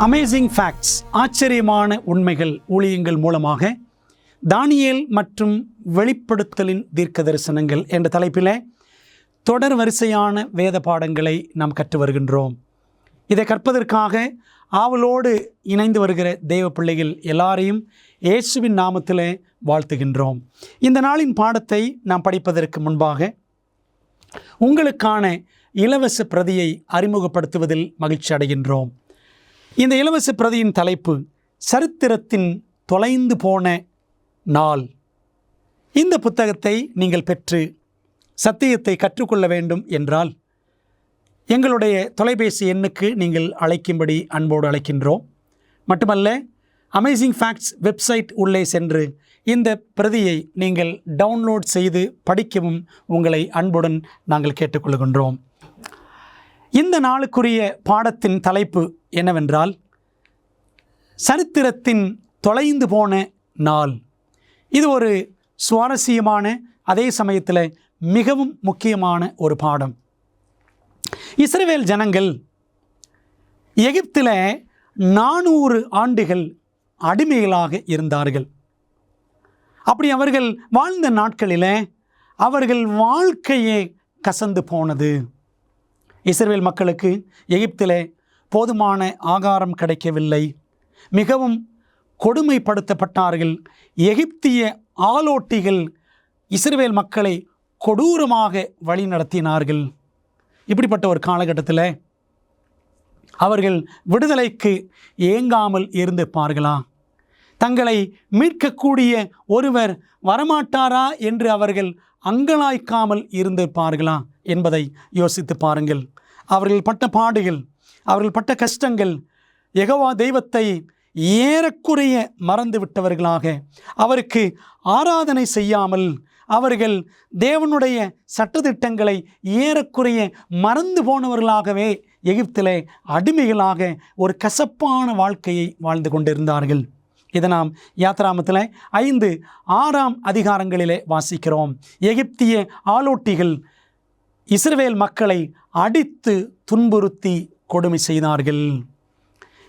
Amazing facts, ஆச்சரியமான உண்மைகள் ஊழியங்கள் மூலமாக தானியேல் மற்றும் வெளிப்படுத்தலின் தீர்க்க தரிசனங்கள் என்ற தலைப்பில் தொடர் வரிசையான வேத பாடங்களை நாம் கற்று வருகின்றோம். இதை கற்பதற்காக ஆவலோடு இணைந்து வருகிற தேவ பிள்ளைகள் எல்லாரையும் இயேசுவின் நாமத்தில் வாழ்த்துகின்றோம். இந்த நாளின் பாடத்தை நாம் படிப்பதற்கு முன்பாக உங்களுக்கான இலவச பிரதியை அறிமுகப்படுத்துவதில் மகிழ்ச்சி அடைகின்றோம். இந்த இலவச பிரதியின் தலைப்பு சரித்திரத்தின் தொலைந்து போன நாள். இந்த புத்தகத்தை நீங்கள் பெற்று சத்தியத்தை கற்றுக்கொள்ள வேண்டும் என்றால் எங்களுடைய தொலைபேசி எண்ணுக்கு நீங்கள் அழைக்கும்படி அன்போடு அழைக்கின்றோம். மட்டுமல்ல, அமேசிங் ஃபேக்ட்ஸ் வெப்சைட் உள்ளே சென்று இந்த பிரதியை நீங்கள் டவுன்லோட் செய்து படிக்கவும் உங்களை அன்புடன் நாங்கள் கேட்டுக்கொள்கின்றோம். இந்த நாளுக்குரிய பாடத்தின் தலைப்பு என்னவென்றால் சரித்திரத்தின் தொலைந்து போன நாள். இது ஒரு சுவாரஸ்யமான, அதே சமயத்தில் மிகவும் முக்கியமான ஒரு பாடம். இஸ்ரவேல் ஜனங்கள் எகிப்தில் 400 ஆண்டுகள் அடிமைகளாக இருந்தார்கள். அப்படி அவர்கள் வாழ்ந்த நாட்களில் அவர்கள் வாழ்க்கையே கசந்து போனது. இஸ்ரவேல் மக்களுக்கு எகிப்தில் போதுமான ஆகாரம் கிடைக்கவில்லை. மிகவும் கொடுமைப்படுத்தப்பட்டார்கள். எகிப்திய ஆளோட்டிகள் இஸ்ரவேல் மக்களை கொடூரமாக வழி நடத்தினார்கள். இப்படிப்பட்ட ஒரு காலகட்டத்தில் அவர்கள் விடுதலைக்கு ஏங்காமல் இருந்திருப்பார்களா? தங்களை மீட்கக்கூடிய ஒருவர் வரமாட்டாரா என்று அவர்கள் அங்கலாய்க்காமல் இருந்திருப்பார்களா என்பதை யோசித்து பாருங்கள். அவர்கள் பட்ட பாடுகள், அவர்கள் பட்ட கஷ்டங்கள், யெகோவா தெய்வத்தை ஏறக்குறைய மறந்து விட்டவர்களாக, அவருக்கு ஆராதனை செய்யாமல் அவர்கள் தேவனுடைய சட்டதிட்டங்களை ஏறக்குறைய மறந்து போனவர்களாகவே எகிப்திலே அடிமைகளாக ஒரு கசப்பான வாழ்க்கையை வாழ்ந்து கொண்டிருந்தார்கள். இதை நாம் யாத்ராகமத்தில் 5, 6 அதிகாரங்களிலே வாசிக்கிறோம். எகிப்திய ஆளோட்டிகள் இஸ்ரவேல் மக்களை அடித்து துன்புறுத்தி கொடுமை செய்தார்கள்.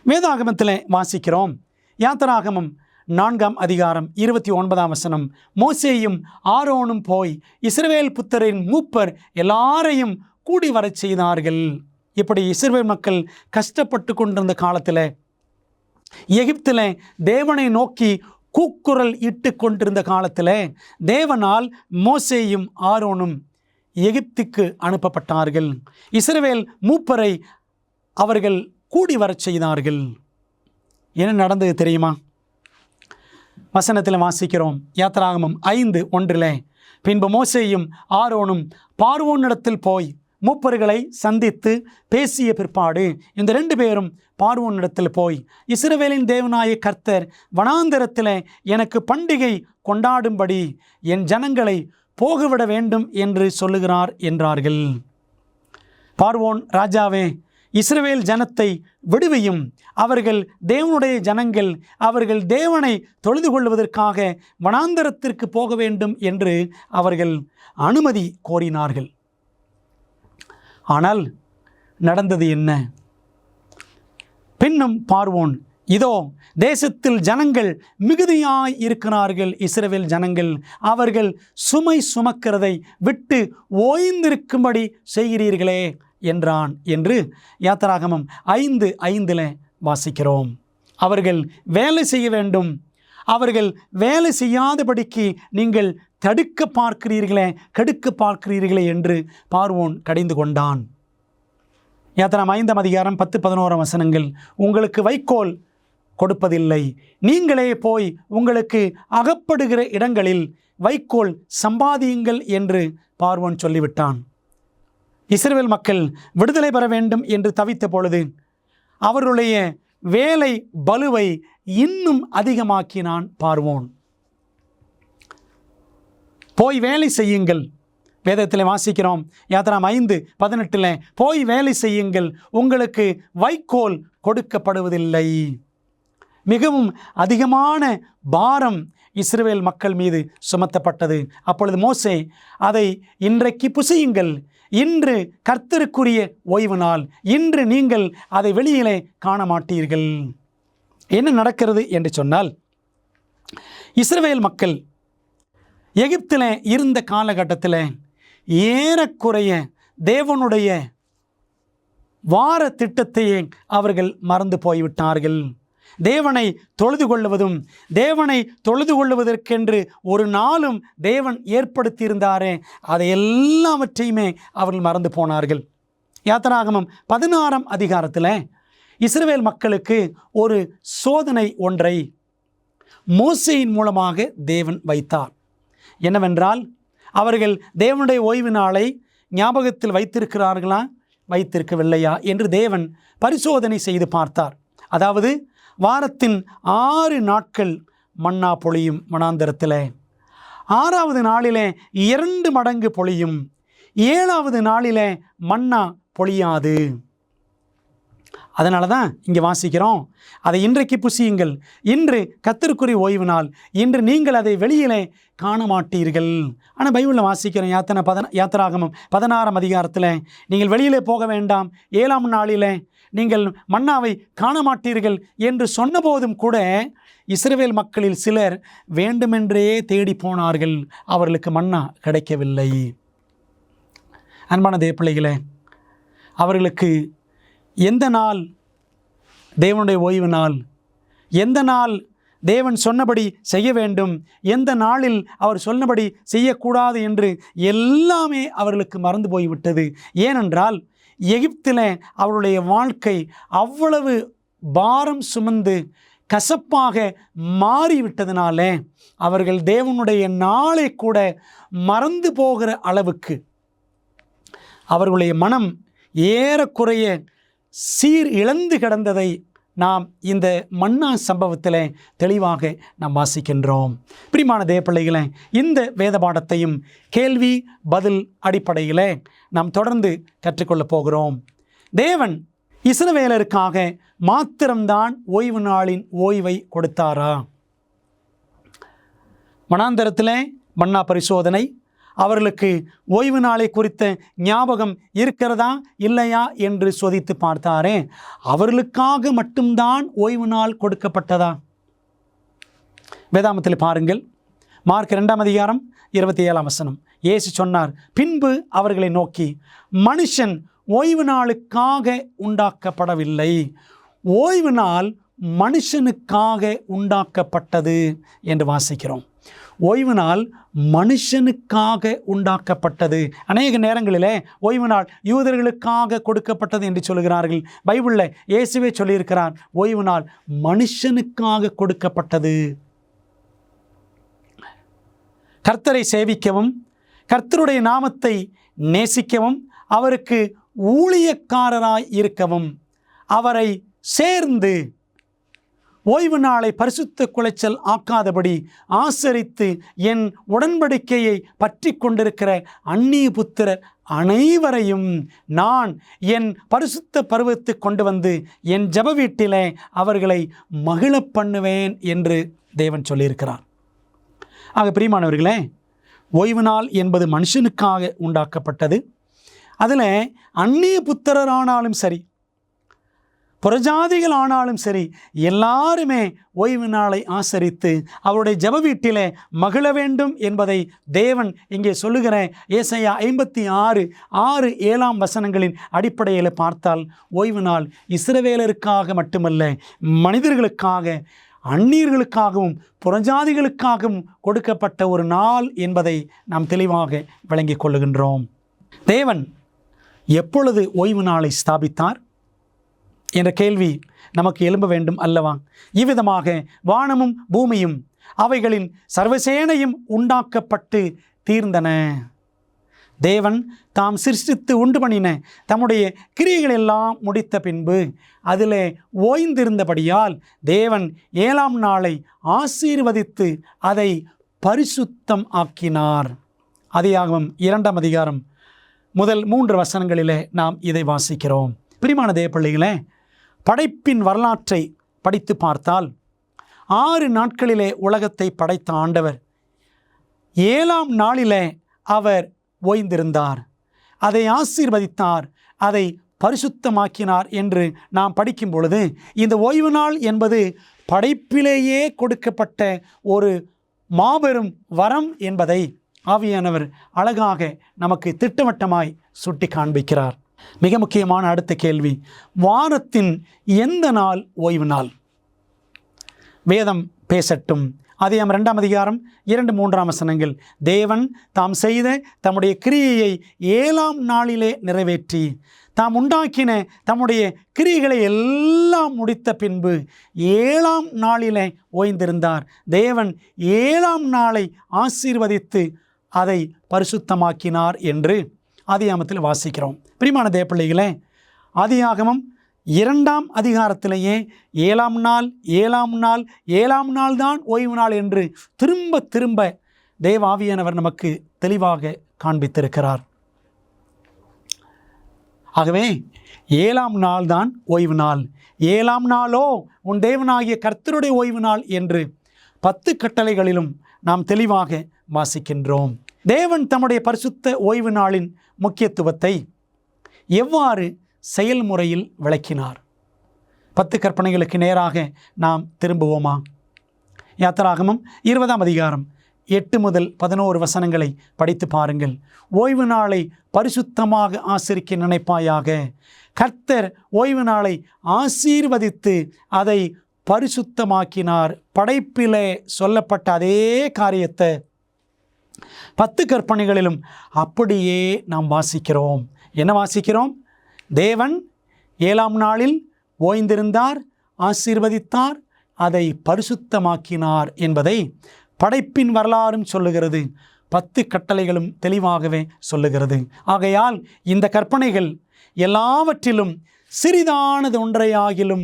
வேதாகமத்தில் வாசிக்கிறோம். யாத்திராகமம் 4 அதிகாரம் 29 மோசேயும் ஆரோனும் போய் இஸ்ரவேல் புத்தரின் மூப்பர் எல்லாரையும் கூடி வரச் செய்தார்கள். இப்படி இஸ்ரவேல் மக்கள் கஷ்டப்பட்டு கொண்டிருந்த காலத்தில், எகிப்தில் தேவனை நோக்கி கூக்குரல் இட்டு கொண்டிருந்த காலத்தில், தேவனால் மோசேயும் ஆரோனும் எகிப்துக்கு அனுப்பப்பட்டார்கள். இஸ்ரவேல் மூப்பரை அவர்கள் கூடி வரச் செய்தார்கள். என்ன நடந்தது தெரியுமா? வசனத்தில் வாசிக்கிறோம். யாத்திராகமம் 5:1 பின்பு மோசேயும் ஆரோனும் பார்வோனிடத்தில் போய் மூப்பர்களை சந்தித்து பேசிய பிற்பாடு இந்த 2 பேரும் பார்வோனிடத்தில் போய், இஸ்ரவேலின் தேவனாய கர்த்தர் வனாந்தரத்தில் எனக்கு பண்டிகை கொண்டாடும்படி என் ஜனங்களை போகவிட வேண்டும் என்று சொல்லுகிறார் என்றார்கள். பார்வோன், ராஜாவே, இஸ்ரவேல் ஜனத்தை விடுவியும். அவர்கள் தேவனுடைய ஜனங்கள். அவர்கள் தேவனை தொழுது கொள்வதற்காக வனாந்தரத்திற்கு போக வேண்டும் என்று அவர்கள் அனுமதி கோரினார்கள். ஆனால் நடந்தது என்ன? பின்னும் பார்வோன், இதோ தேசத்தில் ஜனங்கள் மிகுதியாய் இருக்கிறார்கள். இஸ்ரவேல் ஜனங்கள் அவர்கள் சுமை சுமக்கிறதை விட்டு ஓய்ந்திருக்கும்படி செய்கிறீர்களே என்றான் என்று யாத்திராகமம் 5:5 வாசிக்கிறோம். அவர்கள் வேலை செய்ய வேண்டும். அவர்கள் வேலை செய்யாதபடிக்கு நீங்கள் தடுக்க பார்க்கிறீர்களே, கெடுக்க பார்க்கிறீர்களே என்று பார்வோன் கடிந்து கொண்டான். யாத்திராகமம் 5 அதிகாரம் 10-11 உங்களுக்கு வைக்கோல் கொடுப்பதில்லை, நீங்களே போய் உங்களுக்கு அகப்படுகிற இடங்களில் வைக்கோல் சம்பாதியுங்கள் என்று பார்வோன் சொல்லிவிட்டான். இஸ்ரவேல் மக்கள் விடுதலை பெற வேண்டும் என்று தவித்த பொழுது அவருடைய வேலை பலுவை இன்னும் அதிகமாக்கினான் பார்வோன். போய் வேலை செய்யுங்கள். வேதத்தில் வாசிக்கிறோம். யாத்திராகமம் 5:18 போய் வேலை செய்யுங்கள், உங்களுக்கு வைக்கோல் கொடுக்கப்படுவதில்லை. மிகவும் அதிகமான பாரம் இஸ்ரவேல் மக்கள் மீது சுமத்தப்பட்டது. அப்பொழுது மோசே, அதை இன்றைக்கு புசியுங்கள், இன்று கர்த்தருக்குரிய ஓய்வு நாள். இன்று நீங்கள் அதை வெளியிலே காண மாட்டீர்கள். என்ன நடக்கிறது என்று சொன்னால், இஸ்ரவேல் மக்கள் எகிப்தில் இருந்த காலகட்டத்தில் ஏறக்குறைய தேவனுடைய வார திட்டத்தையே அவர்கள் மறந்து போய்விட்டார்கள். தேவனை தொழுது கொள்வதும், தேவனை தொழுது கொள்வதற்கென்று ஒரு நாளும் தேவன் ஏற்படுத்தியிருந்தாரே, அதை எல்லாவற்றையுமே அவர்கள் மறந்து போனார்கள். யாத்திராகமம் 16ஆம் அதிகாரத்தில் இஸ்ரவேல் மக்களுக்கு ஒரு சோதனை ஒன்றை மோசேயின் மூலமாக தேவன் வைத்தார். என்னவென்றால், அவர்கள் தேவனுடைய ஓய்வு நாளை ஞாபகத்தில் வைத்திருக்கிறார்களா, வைத்திருக்கவில்லையா என்று தேவன் பரிசோதனை செய்து பார்த்தார். அதாவது வாரத்தின் 6 நாட்கள் மன்னா பொழியும் வனாந்தரத்தில், 6வது நாளிலே 2 மடங்கு பொழியும், 7வது நாளிலே மன்னா பொழியாது. அதனால தான் இங்கே வாசிக்கிறோம், அதை இன்றைக்கு புசியுங்கள், இன்று கர்த்தருக்குரிய ஓய்வு நாள், இன்று நீங்கள் அதை வெளியிலே காண மாட்டீர்கள். ஆனால் பைபிளில் வாசிக்கிறோம், யாத்திராகமம் 16ஆம் அதிகாரத்தில் நீங்கள் வெளியிலே போக வேண்டாம், 7ஆம் நாளிலே நீங்கள் மன்னாவை காண மாட்டீர்கள் என்று சொன்னபோதும் கூட இஸ்ரவேல் மக்களில் சிலர் வேண்டுமென்றே தேடி போனார்கள். அவர்களுக்கு மன்னா கிடைக்கவில்லை. அன்பான தேவப்பிள்ளைகளே, அவர்களுக்கு எந்த நாள் தேவனுடைய ஓய்வு நாள், எந்த நாள் தேவன் சொன்னபடி செய்ய வேண்டும், எந்த நாளில் அவர் சொன்னபடி செய்யக்கூடாது என்று எல்லாமே அவர்களுக்கு மறந்து போய்விட்டது. ஏனென்றால் எகிப்தில் அவருடைய வாழ்க்கை அவ்வளவு பாரம் சுமந்து கசப்பாக மாறிவிட்டதினாலே அவர்கள் தேவனுடைய நாளை கூட மறந்து போகிற அளவுக்கு அவர்களுடைய மனம் ஏறக்குறைய சீர் இழந்து கிடந்ததை நாம் இந்த மன்னா சம்பவத்தில் தெளிவாக நாம் வாசிக்கின்றோம். பிரியமான தேவப்பிள்ளைகளே, இந்த வேத பாடத்தையும் கேள்வி பதில் அடிப்படையில் நாம் தொடர்ந்து கற்றுக்கொள்ளப் போகிறோம். தேவன் இஸ்ரவேலருக்காக மாத்திரம்தான் ஓய்வு நாளின் ஓய்வை கொடுத்தாரா? வனாந்தரத்தில் மன்னா பரிசோதனை, அவர்களுக்கு ஓய்வு நாளை குறித்த ஞாபகம் இருக்கிறதா இல்லையா என்று சோதித்து பார்த்தாரே, அவர்களுக்காக மட்டும்தான் ஓய்வு நாள் கொடுக்கப்பட்டதா? வேதாமத்தில் பாருங்கள், மார்க் 2ஆம் அதிகாரம் 27ஆம் வசனம். இயேசு சொன்னார், பின்பு அவர்களை நோக்கி, மனுஷன் ஓய்வு நாளுக்காக உண்டாக்கப்படவில்லை, ஓய்வு நாள் மனுஷனுக்காக உண்டாக்கப்பட்டது என்று வாசிக்கிறோம். ஓய்வு நாள் மனுஷனுக்காக உண்டாக்கப்பட்டது. அநேக நேரங்களிலே ஓய்வு நாள் யூதர்களுக்காக கொடுக்கப்பட்டது என்று சொல்கிறார்கள். பைபிளில் இயேசுவே சொல்லியிருக்கிறார், ஓய்வு நாள் மனுஷனுக்காக கொடுக்கப்பட்டது. கர்த்தரை சேவிக்கவும், கர்த்தருடைய நாமத்தை நேசிக்கவும், அவருக்கு ஊழியக்காரராய் இருக்கவும், அவரை சேர்ந்து ஓய்வு நாளை பரிசுத்த குலைச்சல் ஆக்காதபடி ஆசரித்து என் உடன்படிக்கையை பற்றி கொண்டிருக்கிற அந்நிய புத்திரர் அனைவரையும் நான் என் பரிசுத்த பருவத்துக்கு கொண்டு வந்து என் ஜெப வீட்டிலே அவர்களை மகிழ பண்ணுவேன் என்று தேவன் சொல்லியிருக்கிறார். ஆக பிரியமானவர்களே, ஓய்வு நாள் என்பது மனுஷனுக்காக உண்டாக்கப்பட்டது. அதில் அந்நிய புத்திரரானாலும் சரி, புறஜாதிகள் ஆனாலும் சரி, எல்லாருமே ஓய்வு நாளை ஆசரித்து அவருடைய ஜெப வீட்டிலே மகிழ வேண்டும் என்பதை தேவன் இங்கே சொல்லுகிற ஏசாயா 56:6-7 வசனங்களின் அடிப்படையில் பார்த்தால், ஓய்வு நாள் இஸ்ரவேலருக்காக மட்டுமல்ல, மனிதர்களுக்காக, அந்நியர்களுக்காகவும் புறஜாதிகளுக்காகவும் கொடுக்கப்பட்ட ஒரு நாள் என்பதை நாம் தெளிவாக விளங்கிக் கொள்ளுகின்றோம். தேவன் எப்பொழுது ஓய்வு நாளை ஸ்தாபித்தார் என்ற கேள்வி நமக்கு எழும்ப வேண்டும் அல்லவா? இவ்விதமாக வானமும் பூமியும் அவைகளின் சர்வசேனையும் உண்டாக்கப்பட்டு தீர்ந்தன. தேவன் தாம் சிருஷ்டித்து உண்டு பண்ணின தம்முடைய கிரியைகள் எல்லாம் முடித்த பின்பு அதிலே ஓய்ந்திருந்தபடியால் தேவன் 7ஆம் நாளை ஆசீர்வதித்து அதை பரிசுத்தம் ஆக்கினார். ஆதியாகமம் 2ஆம் அதிகாரம் முதல் 3 வசனங்களிலே நாம் இதை வாசிக்கிறோம். பிரியமான தேவப்பிள்ளைகளே, படைப்பின் வரலாற்றை படித்து பார்த்தால் 6 நாட்களிலே உலகத்தை படைத்த ஆண்டவர் 7ஆம் நாளிலே அவர் ஓய்ந்திருந்தார். அதை ஆசீர்வதித்தார், அதை பரிசுத்தமாக்கினார் என்று நாம் படிக்கும் பொழுது, இந்த ஓய்வு நாள் என்பது படைப்பிலேயே கொடுக்கப்பட்ட ஒரு மாபெரும் வரம் என்பதை ஆவியானவர் அழகாக நமக்கு திட்டவட்டமாய் சுட்டி காண்பிக்கிறார். மிக முக்கியமான அடுத்த கேள்வி, வாரத்தின் எந்த நாள் ஓய்வு நாள்? வேதம் பேசட்டும். அதிகாரம் 2ஆம் அதிகாரம் 2-3 வசனங்கள். தேவன் தாம் செய்த தம்முடைய கிரியையை 7ஆம் நாளிலே நிறைவேற்றி தாம் உண்டாக்கின தம்முடைய கிரியைகளை எல்லாம் முடித்த பின்பு 7ஆம் நாளிலே ஓய்ந்திருந்தார். தேவன் 7ஆம் நாளை ஆசீர்வதித்து அதை பரிசுத்தமாக்கினார் என்று ஆதியாகமத்தில் வாசிக்கிறோம். பிரியமான தேவப்பிள்ளைகளே, ஆதியாகமம் 2ஆம் அதிகாரத்திலேயே 7ஆம் நாள் 7ஆம் நாள் 7ஆம் நாள் தான் ஓய்வு நாள் என்று திரும்ப திரும்ப தேவ ஆவியானவர் நமக்கு தெளிவாக காண்பித்திருக்கிறார். ஆகவே 7ஆம் நாள் தான் ஓய்வு நாள். 7ஆம் நாளோ உன் தேவனாகிய கர்த்தருடைய ஓய்வு நாள் என்று 10 கட்டளைகளிலும் நாம் தெளிவாக வாசிக்கின்றோம். தேவன் தம்முடைய பரிசுத்த ஓய்வு நாளின் முக்கியத்துவத்தை எவ்வாறு செயல்முறையில் விளக்கினார்? 10 கற்பனைகளுக்கு நேராக நாம் திரும்புவோமா? யாத்திராகமம் 20ஆம் அதிகாரம் 8 முதல் 11 வசனங்களை படித்து பாருங்கள். ஓய்வு நாளை பரிசுத்தமாக ஆசரிக்க நினைப்பாயாக. கர்த்தர் ஓய்வு நாளை ஆசீர்வதித்து அதை பரிசுத்தமாக்கினார். படைப்பிலே சொல்லப்பட்ட அதே காரியத்தை 10 கற்பனைகளிலும் அப்படியே நாம் வாசிக்கிறோம். என்ன வாசிக்கிறோம்? தேவன் 7ஆம் நாளில் ஓய்ந்திருந்தார், ஆசீர்வதித்தார், அதை பரிசுத்தமாக்கினார் என்பதை படைப்பின் வரலாறும் சொல்லுகிறது. 10 கட்டளைகளும் தெளிவாகவே சொல்லுகிறது. ஆகையால் இந்த கற்பனைகள் எல்லாவற்றிலும் சிறிதானது ஒன்றையாகிலும்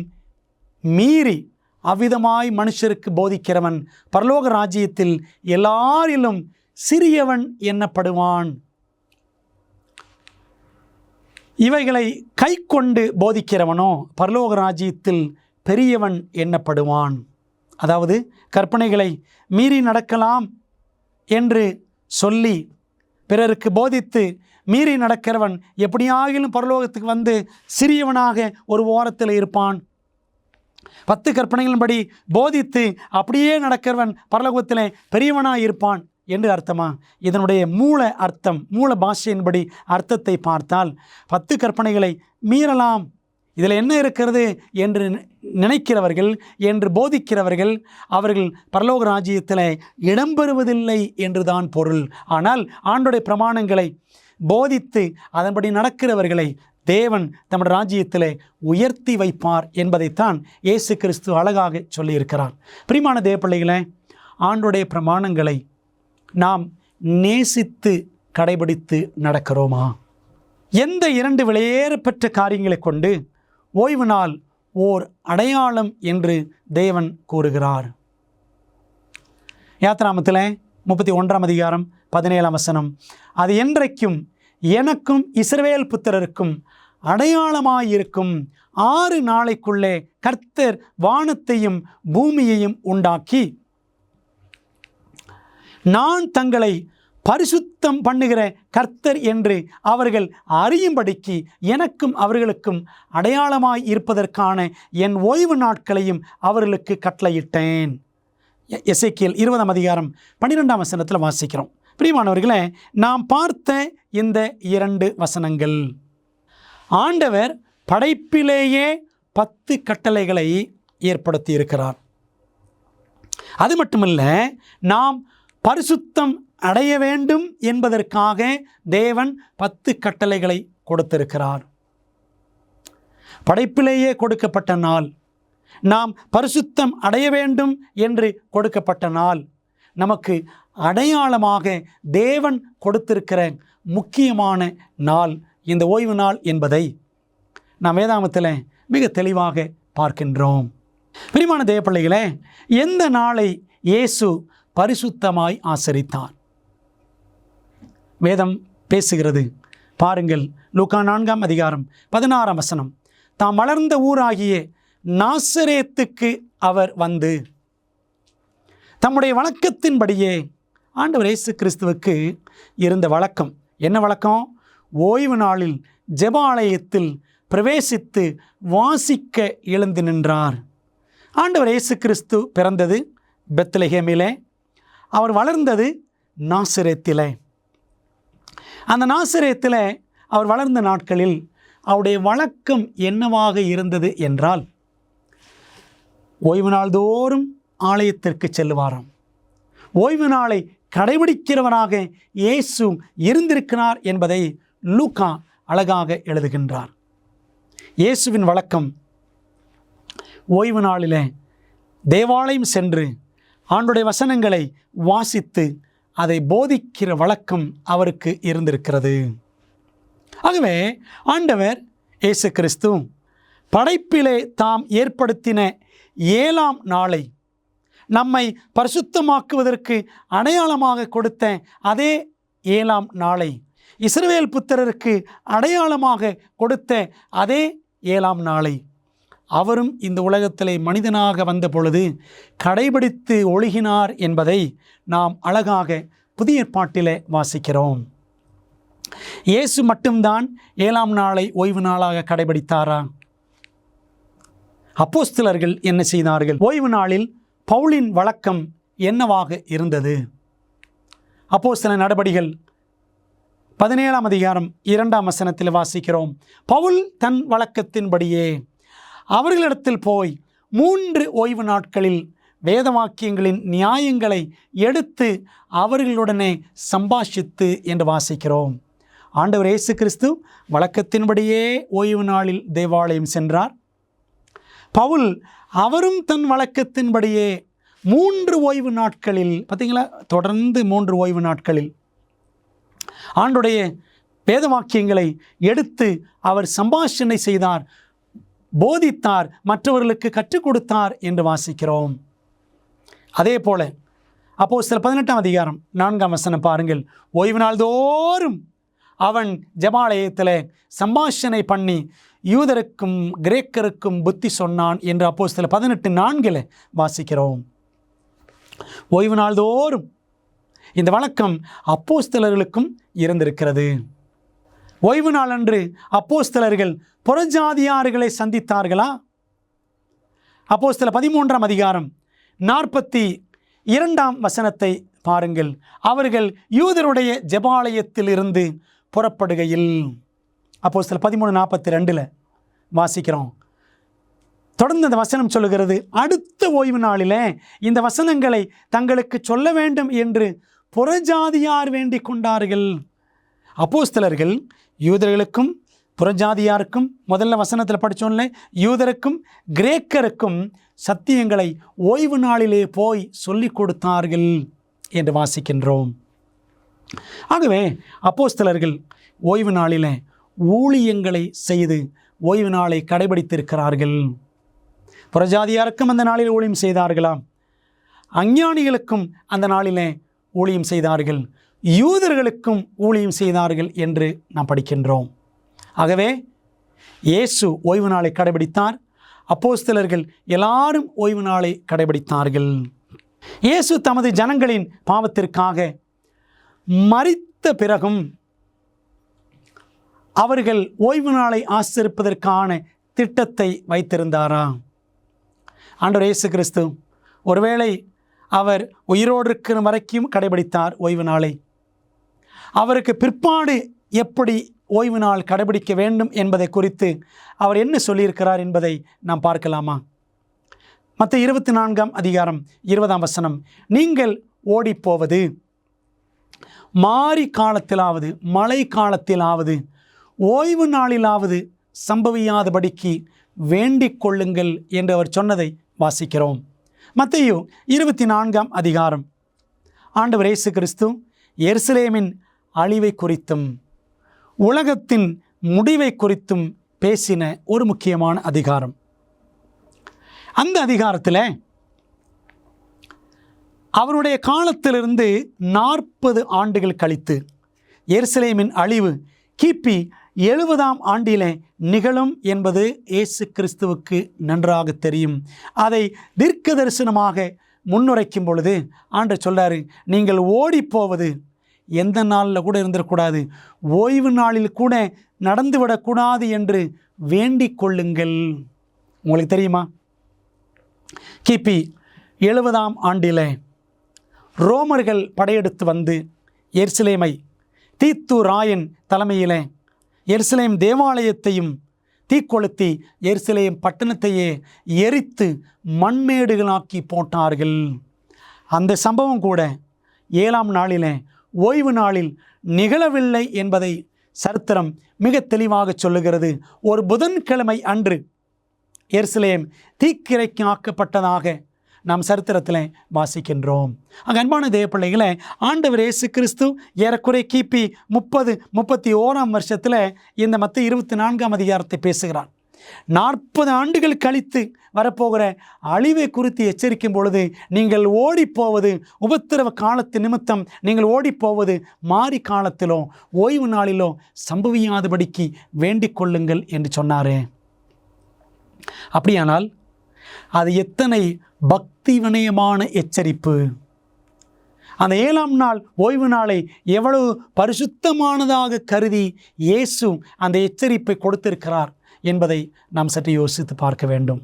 மீறி அவ்விதமாய் மனுஷருக்கு போதிக்கிறவன் பரலோக ராஜ்யத்தில் எல்லாரிலும் சிறியவன் எண்ணப்படுவான். இவைகளை கை கொண்டு போதிக்கிறவனோ பரலோக ராஜ்யத்தில் பெரியவன் எண்ணப்படுவான். அதாவது கற்பனைகளை மீறி நடக்கலாம் என்று சொல்லி பிறருக்கு போதித்து மீறி நடக்கிறவன் எப்படியாகிலும் பரலோகத்துக்கு வந்து சிறியவனாக ஒரு ஓரத்தில் இருப்பான். 10 கற்பனைகளின்படி போதித்து அப்படியே நடக்கிறவன் பரலோகத்திலே பெரியவனாக இருப்பான் என்று அர்த்தமா? இதனுடைய மூல அர்த்தம், மூல பாஷையின்படி அர்த்தத்தை பார்த்தால் 10 கற்பனைகளை மீறலாம், இதில் என்ன இருக்கிறது என்று நினைக்கிறவர்கள், என்று போதிக்கிறவர்கள், அவர்கள் பரலோக ராஜ்யத்தில் இடம்பெறுவதில்லை என்றுதான் பொருள். ஆனால் ஆண்டவருடைய பிரமாணங்களை போதித்து அதன்படி நடக்கிறவர்களை தேவன் தம்முடைய ராஜ்யத்திலே உயர்த்தி வைப்பார் என்பதைத்தான் இயேசு கிறிஸ்து அழகாக சொல்லியிருக்கிறார். பிரியமான தேவப்பிள்ளைகளே, ஆண்டவருடைய பிரமாணங்களை நாம் நேசித்து கடைபிடித்து நடக்கிறோமா? எந்த 2 விலையேறப்பெற்ற காரியங்களை கொண்டு ஓய்வு நாள் ஓர் அடையாளம் என்று தேவன் கூறுகிறார்? யாத்திராகமத்தில் 31ஆம் அதிகாரம் 17ஆம் வசனம், அது என்றைக்கும் எனக்கும் இஸ்ரவேல் புத்திரருக்கும் அடையாளமாயிருக்கும். 6 நாளைக்குள்ளே கர்த்தர் வானத்தையும் பூமியையும் உண்டாக்கி நான் தங்களை பரிசுத்தம் பண்ணுகிற கர்த்தர் என்று அவர்கள் அறியும்படிக்கு எனக்கும் அவர்களுக்கும் அடையாளமாய் இருப்பதற்கான என் ஓய்வு நாட்களையும் அவர்களுக்கு கட்டளையிட்டேன். எசேக்கியேல் 20ஆம் அதிகாரம் 12ஆம் வசனத்தில் வாசிக்கிறோம். பிரியமானவர்களே, நாம் பார்த்த இந்த 2 வசனங்கள் ஆண்டவர் படைப்பிலேயே 10 கட்டளைகளை ஏற்படுத்தி இருக்கிறார். அது மட்டுமல்ல, நாம் பரிசுத்தம் அடைய வேண்டும் என்பதற்காக தேவன் 10 கட்டளைகளை கொடுத்திருக்கிறார். படைப்பிலேயே கொடுக்கப்பட்ட நாள், நாம் பரிசுத்தம் அடைய வேண்டும் என்று கொடுக்கப்பட்ட நாள், நமக்கு அடையாளமாக தேவன் கொடுத்திருக்கிற முக்கியமான நாள் இந்த ஓய்வு நாள் என்பதை நாம் வேதாகமத்தில் மிக தெளிவாக பார்க்கின்றோம். பிரியமான தேவப்பிள்ளைகளே, எந்த நாளை இயேசு பரிசுத்தமாய் ஆசரித்தார்? வேதம் பேசுகிறது. பாருங்கள், லூக்கா 4ஆம் அதிகாரம் 16ஆம் வசனம், தாம் வளர்ந்த ஊராகிய நாசரேத்துக்கு அவர் வந்து தம்முடைய வழக்கத்தின்படியே, ஆண்டவர் இயேசு கிறிஸ்துவுக்கு இருந்த வழக்கம் என்ன வழக்கம்? ஓய்வு நாளில் ஜெபாலயத்தில் பிரவேசித்து வாசிக்க எழுந்து நின்றார். ஆண்டவர் இயேசு கிறிஸ்து பிறந்தது பெத்லெகேமிலே, அவர் வளர்ந்தது நாசரேத்திலே. அந்த நாசரேத்திலே அவர் வளர்ந்த நாட்களில் அவருடைய வழக்கம் என்னவாக இருந்தது என்றால், ஓய்வு நாள் தோறும் ஆலயத்திற்கு செல்லுவாராம். ஓய்வு நாளை கடைபிடிக்கிறவராக இயேசு இருந்திருக்கிறார் என்பதை லூக்கா அழகாக எழுதுகின்றார். இயேசுவின் வழக்கம் ஓய்வு நாளிலே தேவாலயம் சென்று ஆண்டுடைய வசனங்களை வாசித்து அதை போதிக்கிற வழக்கம் அவருக்கு இருந்திருக்கிறது. ஆகவே ஆண்டவர் இயேசு கிறிஸ்து படைப்பிலே தாம் ஏற்படுத்தின 7ஆம் நாளை நம்மை பரிசுத்தமாக்குவதற்கு அடையாளமாக கொடுத்த அதே 7ஆம் நாளை, இஸ்ரவேல் புத்திரருக்கு அடையாளமாக கொடுத்த அதே 7ஆம் நாளை அவரும் இந்த உலகத்திலே மனிதனாக வந்த பொழுது கடைபிடித்து ஒழுகினார் என்பதை நாம் அழகாக புதிய ஏற்பாட்டிலே வாசிக்கிறோம். இயேசு மட்டும்தான் 7ஆம் நாளை ஓய்வு நாளாக கடைபிடித்தாரா? அப்போஸ்தலர்கள் என்ன செய்தார்கள்? ஓய்வு நாளில் பவுலின் வழக்கம் என்னவாக இருந்தது? அப்போஸ்தல நடபடிகள் 17ஆம் அதிகாரம் 2ஆம் வசனத்தில் வாசிக்கிறோம். பவுல் தன் வழக்கத்தின்படியே அவர்களிடத்தில் போய் 3 ஓய்வு நாட்களில் வேதவாக்கியங்களின் நியாயங்களை எடுத்து அவர்களுடனே சம்பாஷித்து என்று வாசிக்கிறோம். ஆண்டவர் இயேசு கிறிஸ்து வழக்கத்தின்படியே ஓய்வு நாளில் தேவாலயம் சென்றார். பவுல் அவரும் தன் வழக்கத்தின்படியே 3 ஓய்வு நாட்களில், பார்த்தீங்களா, தொடர்ந்து 3 ஓய்வு நாட்களில் ஆண்டுடைய வேதவாக்கியங்களை எடுத்து அவர் சம்பாஷணை செய்தார், போதித்தார், மற்றவர்களுக்கு கற்றுக் கொடுத்தார் என்று வாசிக்கிறோம். அதே போல அப்போஸ்தலர் 18ஆம் அதிகாரம் 4ஆம் வசனம் பாருங்கள். ஓய்வு நாள் தோறும் அவன் ஜெபாலயத்தில் சம்பாஷணை பண்ணி யூதருக்கும் கிரேக்கருக்கும் புத்தி சொன்னான் என்று அப்போஸ்தலர் 18:4 வாசிக்கிறோம். ஓய்வு நாள் தோறும் இந்த வழக்கம் அப்போஸ்தலர்களுக்கும் இருந்திருக்கிறது. ஓய்வு நாள் அன்று அப்போஸ்தலர்கள் புறஜாதியார்களை சந்தித்தார்களா? அப்போஸ்தலர் 13ஆம் அதிகாரம் 42ஆம் வசனத்தை பாருங்கள். அவர்கள் யூதருடைய ஜெபாலயத்தில் இருந்து புறப்படுகையில், அப்போஸ்தலர் 13:42 வாசிக்கிறோம். தொடர்ந்து அந்த வசனம் சொல்லுகிறது, அடுத்த ஓய்வு நாளிலே இந்த வசனங்களை தங்களுக்கு சொல்ல வேண்டும் என்று புறஜாதியார் வேண்டிக் கொண்டார்கள். அப்போஸ்தலர்கள் யூதர்களுக்கும் புறஜாதியாருக்கும், முதல்ல வசனத்தில் படித்தோம்ல, யூதருக்கும் கிரேக்கருக்கும் சத்தியங்களை ஓய்வு நாளிலே போய் சொல்லிக் கொடுத்தார்கள் என்று வாசிக்கின்றோம். ஆகவே அப்போஸ்தலர்கள் ஓய்வு நாளிலே ஊழியங்களை செய்து ஓய்வு நாளை கடைபிடித்திருக்கிறார்கள். புறஜாதியாருக்கும் அந்த நாளில் ஊழியம் செய்தார்களாம், அஞ்ஞானிகளுக்கும் அந்த நாளிலே ஊழியம் செய்தார்கள், யூதர்களுக்கும் ஊழியம் செய்தார்கள் என்று நாம் படிக்கின்றோம். ஆகவே இயேசு ஓய்வு நாளை கடைபிடித்தார். அப்போஸ்தலர்கள் எல்லாரும் ஓய்வு நாளை கடைபிடித்தார்கள். இயேசு தமது ஜனங்களின் பாவத்திற்காக மரித்த பிறகும் அவர்கள் ஓய்வு நாளை ஆசரிப்பதற்கான திட்டத்தை வைத்திருந்தாரா? ஆண்டவர் இயேசு கிறிஸ்து ஒருவேளை அவர் உயிரோடு இருக்கிற வரைக்கும் கடைபிடித்தார் ஓய்வு நாளை. அவருக்கு பிற்பாடு எப்படி ஓய்வு நாள் கடைபிடிக்க வேண்டும் என்பதை குறித்து அவர் என்ன சொல்லியிருக்கிறார் என்பதை நாம் பார்க்கலாமா? மத்தேயு 24ஆம் அதிகாரம் 20ஆம் வசனம், நீங்கள் ஓடிப்போவது மாரி காலத்திலாவது மழை காலத்திலாவது ஓய்வு நாளிலாவது சம்பவியாதபடிக்கு வேண்டிக் கொள்ளுங்கள் என்று அவர் சொன்னதை வாசிக்கிறோம். மத்தேயு 24ஆம் அதிகாரம் ஆண்டவர் இயேசு கிறிஸ்து எருசலேமின் அழிவை குறித்தும் உலகத்தின் முடிவை குறித்தும் பேசின ஒரு முக்கியமான அதிகாரம். அந்த அதிகாரத்தில் அவருடைய காலத்திலிருந்து 40 ஆண்டுகள் கழித்து எருசலேமின் அழிவு கிபி 70ஆம் ஆண்டிலே நிகழும் என்பது இயேசு கிறிஸ்துவுக்கு நன்றாக தெரியும். அதை தீர்க்க தரிசனமாக முன்னுரைக்கும் பொழுது ஆண்டவர் சொல்றாரு, நீங்கள் ஓடிப்போவது எந்த நாளில் கூட இருந்துடக்கூடாது, ஓய்வு நாளில் கூட நடந்துவிடக்கூடாது என்று வேண்டிக் கொள்ளுங்கள். உங்களுக்கு தெரியுமா, கிபி 70ஆம் ஆண்டில் ரோமர்கள் படையெடுத்து வந்து எருசலேமை தீத்து ராயன் தலைமையில் எருசலேம் தேவாலயத்தையும் தீக்கொளுத்தி எருசலேம் பட்டணத்தையே எரித்து மண்மேடுகளாக்கி போட்டார்கள். அந்த சம்பவம் கூட 7ஆம் நாளில் ஓய்வு நாளில் நிகழவில்லை என்பதை சரித்திரம் மிக தெளிவாக சொல்லுகிறது. ஒரு புதன்கிழமை அன்று எருசலேம் தீக்கிரைக்கு ஆக்கப்பட்டதாக நாம் சரித்திரத்தில் வாசிக்கின்றோம். அன்பான தேவப்பிள்ளைகளை, ஆண்டவர் இயேசு கிறிஸ்து ஏறக்குறை கிபி 30-31ஆம் வருஷத்தில் இந்த மத்தேயு 24ஆம் அதிகாரத்தை பேசுகிறார். 40 ஆண்டுகள் கழித்து வரப்போகிற அழிவை குறித்து எச்சரிக்கும் பொழுது, நீங்கள் ஓடிப்போவது உபத்திரவ காலத்து நிமித்தம், நீங்கள் ஓடிப்போவது மாறி காலத்திலோ ஓய்வு நாளிலோ சம்பவியாதபடிக்கு வேண்டிக் கொள்ளுங்கள் என்று சொன்னார். அப்படியானால் அது எத்தனை பக்தி வினயமான எச்சரிப்பு! அந்த 7ஆம் நாள் ஓய்வு நாளை எவ்வளவு பரிசுத்தமானதாக கருதி இயேசு அந்த எச்சரிப்பை கொடுத்திருக்கிறார் என்பதை நாம் சற்று யோசித்து பார்க்க வேண்டும்.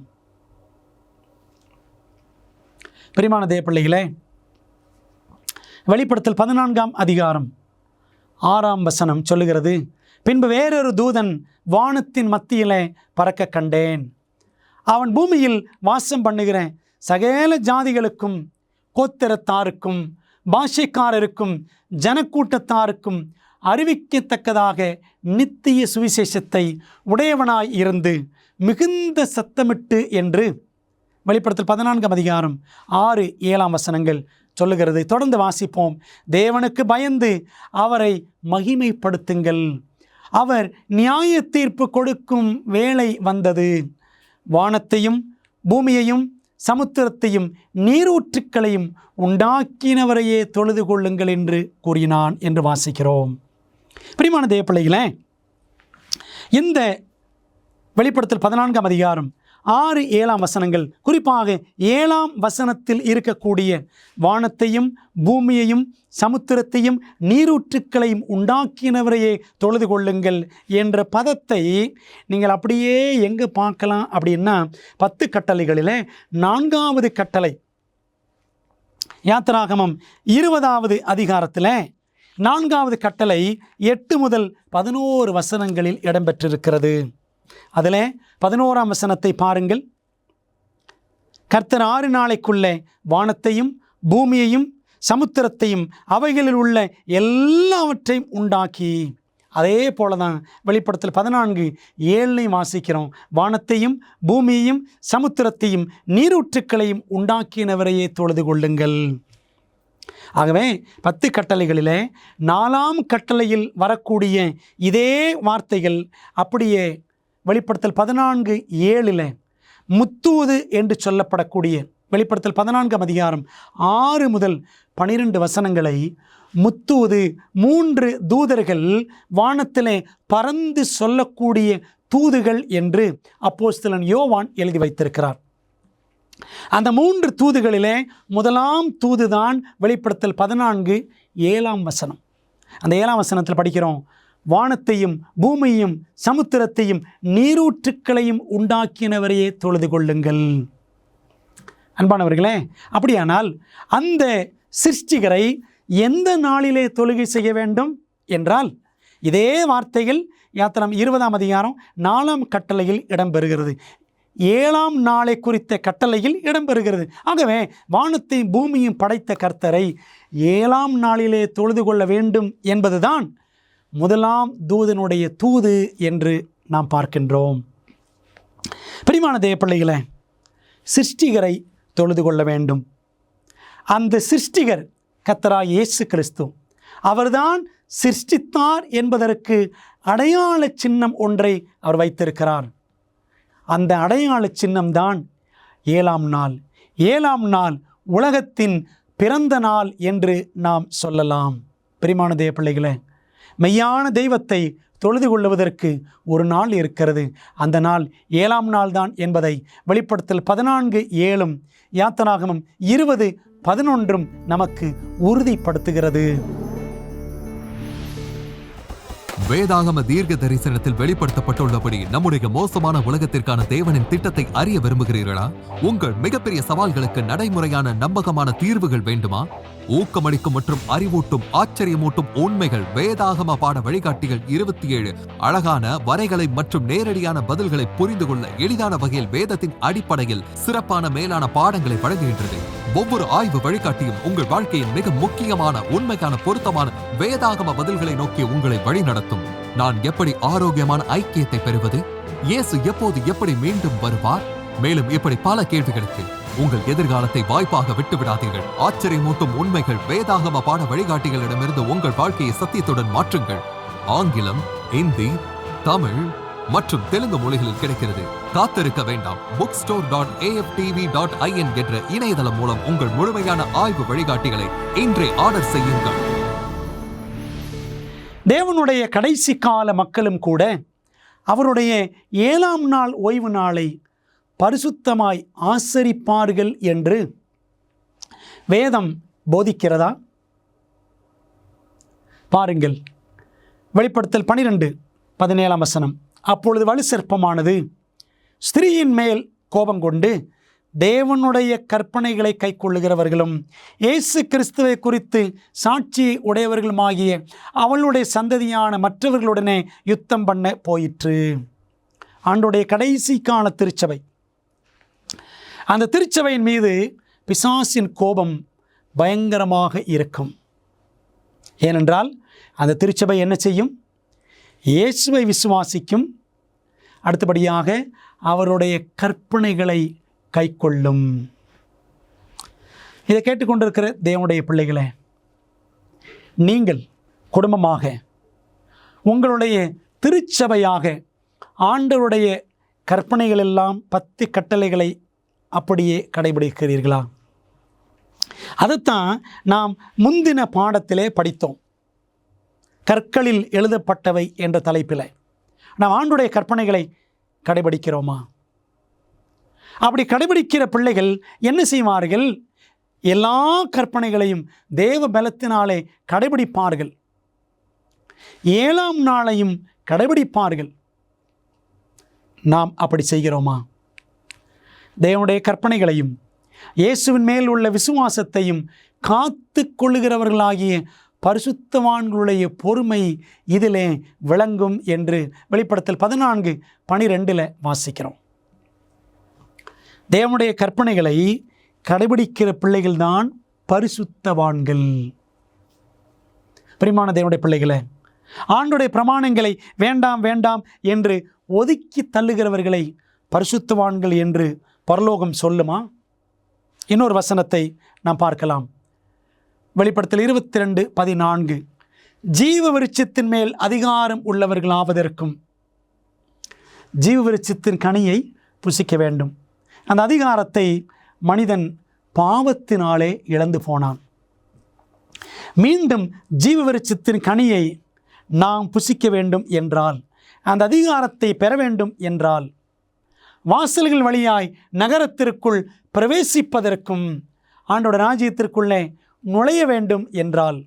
பிரியமான தேவப்பிள்ளைகளே, வெளிப்படுத்தல் 14ஆம் அதிகாரம் 6ஆம் வசனம் சொல்லுகிறது, பின்பு வேறொரு தூதன் வானத்தின் மத்தியிலே பறக்க கண்டேன். அவன் பூமியில் வாசம் பண்ணுகிற சகல ஜாதிகளுக்கும், கோத்திரத்தாருக்கும், பாஷைக்காரருக்கும், ஜனக்கூட்டத்தாருக்கும் அறிவிக்கத்தக்கதாக நித்திய சுவிசேஷத்தை உடையவனாய் இருந்து மிகுந்த சத்தமிட்டு என்று வெளிப்படுத்தல் 14ஆம் அதிகாரம் 6-7 வசனங்கள் சொல்லுகிறது. தொடர்ந்து வாசிப்போம். தேவனுக்கு பயந்து அவரை மகிமைப்படுத்துங்கள், அவர் நியாய தீர்ப்பு கொடுக்கும் வேளை வந்தது. வானத்தையும் பூமியையும் சமுத்திரத்தையும் நீரூற்றுக்களையும் உண்டாக்கினவரையே தொழுது கொள்ளுங்கள் என்று கூறினான் என்று வாசிக்கிறோம். பிரியமான தேவப்பிள்ளைகளே, இந்த வெளிப்படுத்தல் 14ஆம் அதிகாரம் 6-7 வசனங்கள், குறிப்பாக 7ஆம் வசனத்தில் இருக்கக்கூடிய வானத்தையும் பூமியையும் சமுத்திரத்தையும் நீரூற்றுக்களையும் உண்டாக்கினவரையே தொழுது கொள்ளுங்கள் என்ற பதத்தை நீங்கள் அப்படியே எங்கே பார்க்கலாம் அப்படின்னா, 10 கட்டளைகளில் 4வது கட்டளை, யாத்திராகமம் 20வது அதிகாரத்தில் 4வது கட்டளை 8 முதல் 11 வசனங்களில் இடம்பெற்றிருக்கிறது. அதில் 11ஆம் வசனத்தை பாருங்கள். கர்த்தர் 6 நாளைக்குள்ளே வானத்தையும் பூமியையும் சமுத்திரத்தையும் அவைகளில் உள்ள எல்லாவற்றையும் உண்டாக்கி, அதே போல தான் வெளிப்படுத்தல் 14:7 வாசிக்கிறோம். வானத்தையும் பூமியையும் சமுத்திரத்தையும் நீரூற்றுக்களையும் உண்டாக்கினவரையே தொழுது கொள்ளுங்கள். ஆகவே 10 கட்டளைகளிலே 4ஆம் கட்டளையில் வரக்கூடிய இதே வார்த்தைகள் அப்படியே வெளிப்படுத்தல் 14:7 முத்தூது என்று சொல்லப்படக்கூடிய வெளிப்படுத்தல் 14ஆம் அதிகாரம் 6 முதல் 12 வசனங்களை முத்தூது, 3 தூதர்கள் வானத்திலே பறந்து சொல்லக்கூடிய தூதுகள் என்று அப்போஸ்தலன் யோவான் எழுதி வைத்திருக்கிறார். அந்த 3 தூதுகளிலே முதலாம் தூதுதான் வெளிப்படுத்தல் 14:7 வசனம். அந்த 7ஆம் வசனத்தில் படிக்கிறோம், வானத்தையும் பூமியையும் சமுத்திரத்தையும் நீரூற்றுக்களையும் உண்டாக்கினவரையே தொழுது கொள்ளுங்கள். அன்பானவர்களே, அப்படியானால் அந்த சிருஷ்டிகரை எந்த நாளிலே தொழுகை செய்ய வேண்டும் என்றால், இதே வார்த்தைகள் யாத்திரம் 20ஆம் அதிகாரம் 4ஆம் கட்டளையில் இடம்பெறுகிறது. 7ஆம் நாளை குறித்த கட்டளையில் இடம்பெறுகிறது. ஆகவே வானத்தையும் பூமியும் படைத்த கர்த்தரை 7ஆம் நாளிலே தொழுது கொள்ள வேண்டும் என்பதுதான் முதலாம் தூதனுடைய தூது என்று நாம் பார்க்கின்றோம். பிரியமான தேவப்பிள்ளைகளே, சிருஷ்டிகரை தொழுது கொள்ள வேண்டும். அந்த சிருஷ்டிகர் கர்த்தராகிய இயேசு கிறிஸ்து, அவர்தான் சிருஷ்டித்தார் என்பதற்கு அடையாள சின்னம் ஒன்றை அவர் வைத்திருக்கிறார். அந்த அடையாள சின்னம்தான் 7ஆம் நாள். 7ஆம் நாள் உலகத்தின் பிறந்த நாள் என்று நாம் சொல்லலாம். பிரியமான தேவப்பிள்ளைகளே, மெய்யான தெய்வத்தை தொழுது கொள்வதற்கு ஒரு நாள் இருக்கிறது. அந்த நாள் 7ஆம் நாள் தான் என்பதை வெளிப்படுத்தல் 14:7 யாத்திராகமம் 20:11 நமக்கு உறுதிப்படுத்துகிறது. வேதாகம தீர்க்க தரிசனத்தில் வெளிப்படுத்தப்பட்டுள்ளபடி நம்முடைய மோசமான உலகத்திற்கான தேவனின் திட்டத்தை அறிய விரும்புகிறீர்களா? உங்கள் மிகப்பெரிய சவால்களுக்கு நடைமுறையான நம்பகமான தீர்வுகள் வேண்டுமா? ஊக்கமளிக்கும் மற்றும் அறிவூட்டும் ஆச்சரியமூட்டும் உண்மைகள் வேதாகம பாட வழிகாட்டிகள் 27 அழகான வரைகளை மற்றும் நேரடியான பதில்களை புரிந்து கொள்ள எளிதான வகையில் வேதத்தின் அடிப்படையில் சிறப்பான மேலான பாடங்களை வழங்குகின்றது. ஒவ்வொரு ஆய்வு வழிகாட்டியும் உங்கள் வாழ்க்கையின் மிக முக்கியமான உண்மைக்கான பொருத்தமான வேதாகம பதில்களை நோக்கி உங்களை வழிநடத்தும். நான் எப்படி ஆரோக்கியமான ஐக்கியத்தை பெறுவது? இயேசு எப்போது எப்படி மீண்டும் வருவார்? மேலும் இப்படி பல கேள்விகளுக்கு உங்கள் எதிர்காலத்தை வாய்ப்பாக விட்டுவிடாதீர்கள். ஆச்சரியமூட்டும் உண்மைகள் வேதாகம பாட வழிகாட்டிகளிடமிருந்து உங்கள் வாழ்க்கையை சத்தியத்துடன் மாற்றுங்கள். ஆங்கிலம், இந்தி, தமிழ் மற்றும் தெலுங்கு மொழிகளில் கிடைக்கிறது. காத்திருக்க வேண்டாம். bookstore.aftv.in என்ற இணையதளம் மூலம் உங்கள் முழுமையான ஆய்வு வழிகாட்டிகளை இன்றே ஆர்டர் செய்யுங்கள். தேவனுடைய கடைசி கால மக்களும் கூட அவருடைய 7ஆம் நாள் ஓய்வு நாளை பரிசுத்தமாய் ஆசரிப்பார்கள் என்று வேதம் போதிக்கிறதா? பாருங்கள், வெளிப்படுத்தல் 12:17 வசனம். அப்பொழுது வலு சர்ப்பமானது ஸ்திரீயின் மேல் கோபம் கொண்டு தேவனுடைய கற்பனைகளை கைக்கொள்ளுகிறவர்களும் இயேசு கிறிஸ்துவை குறித்து சாட்சியை உடையவர்களுமாகிய அவளுடைய சந்ததியான மற்றவர்களுடனே யுத்தம் பண்ண போயிற்று. ஆண்டுடைய கடைசி கால திருச்சபை, அந்த திருச்சபையின் மீது பிசாசின் கோபம் பயங்கரமாக இருக்கும். ஏனென்றால் அந்த திருச்சபை என்ன செய்யும்? இயேசுவை விசுவாசிக்கும், அடுத்தபடியாக அவருடைய கற்பனைகளை கைக்கொள்ளும். இதை கேட்டுக்கொண்டிருக்கிற தேவனுடைய பிள்ளைகளே, நீங்கள் குடும்பமாக உங்களுடைய திருச்சபையாக ஆண்டவருடைய கற்பனைகள் எல்லாம் 10 கட்டளைகளை அப்படியே கடைபிடிக்கிறீர்களா? அதைத்தான் நாம் முந்தின பாடத்திலே படித்தோம். கற்களில் எழுதப்பட்டவை என்ற தலைப்பில் நாம் ஆண்டுடைய கற்பனைகளை கடைபிடிக்கிறோமா? அப்படி கடைபிடிக்கிற பிள்ளைகள் என்ன செய்வார்கள்? எல்லா கற்பனைகளையும் தேவ பலத்தினாலே கடைபிடிப்பார்கள். 7ஆம் நாளையும் கடைபிடிப்பார்கள். நாம் அப்படி செய்கிறோமா? தேவனுடைய கற்பனைகளையும் இயேசுவின் மேல் உள்ள விசுவாசத்தையும் காத்து கொள்ளுகிறவர்களாகிய பரிசுத்தவான்களுடைய பொறுமை இதிலே விளங்கும் என்று வெளிப்படுத்தல் 14:12 வாசிக்கிறோம். தேவனுடைய கற்பனைகளை கடைபிடிக்கிற பிள்ளைகள்தான் பரிசுத்தவான்கள். பிரியமான தேவனுடைய பிள்ளைகளே, ஆண்டுடைய பிரமாணங்களை வேண்டாம் வேண்டாம் என்று ஒதுக்கி தள்ளுகிறவர்களை பரிசுத்தவான்கள் என்று பரலோகம் சொல்லுமா? இன்னொரு வசனத்தை நாம் பார்க்கலாம். வெளிப்படுத்தல் 22:14 ஜீவ விருட்சத்தின் மேல் அதிகாரம் உள்ளவர்களாவதற்கும் ஜீவ விருட்சத்தின் கனியை புசிக்க வேண்டும். அந்த அதிகாரத்தை மனிதன் பாவத்தினாலே இழந்து போனான். மீண்டும் ஜீவ விருட்சத்தின் கனியை நாம் புசிக்க வேண்டும் என்றால், அந்த அதிகாரத்தை பெற வேண்டும் என்றால், வாசல்கள் வழியாய் நகரத்திற்குள் பிரவேசிப்பதற்கும் ஆண்டோட ராஜ்யத்திற்குள்ளே நுழைய வேண்டும் என்றால்,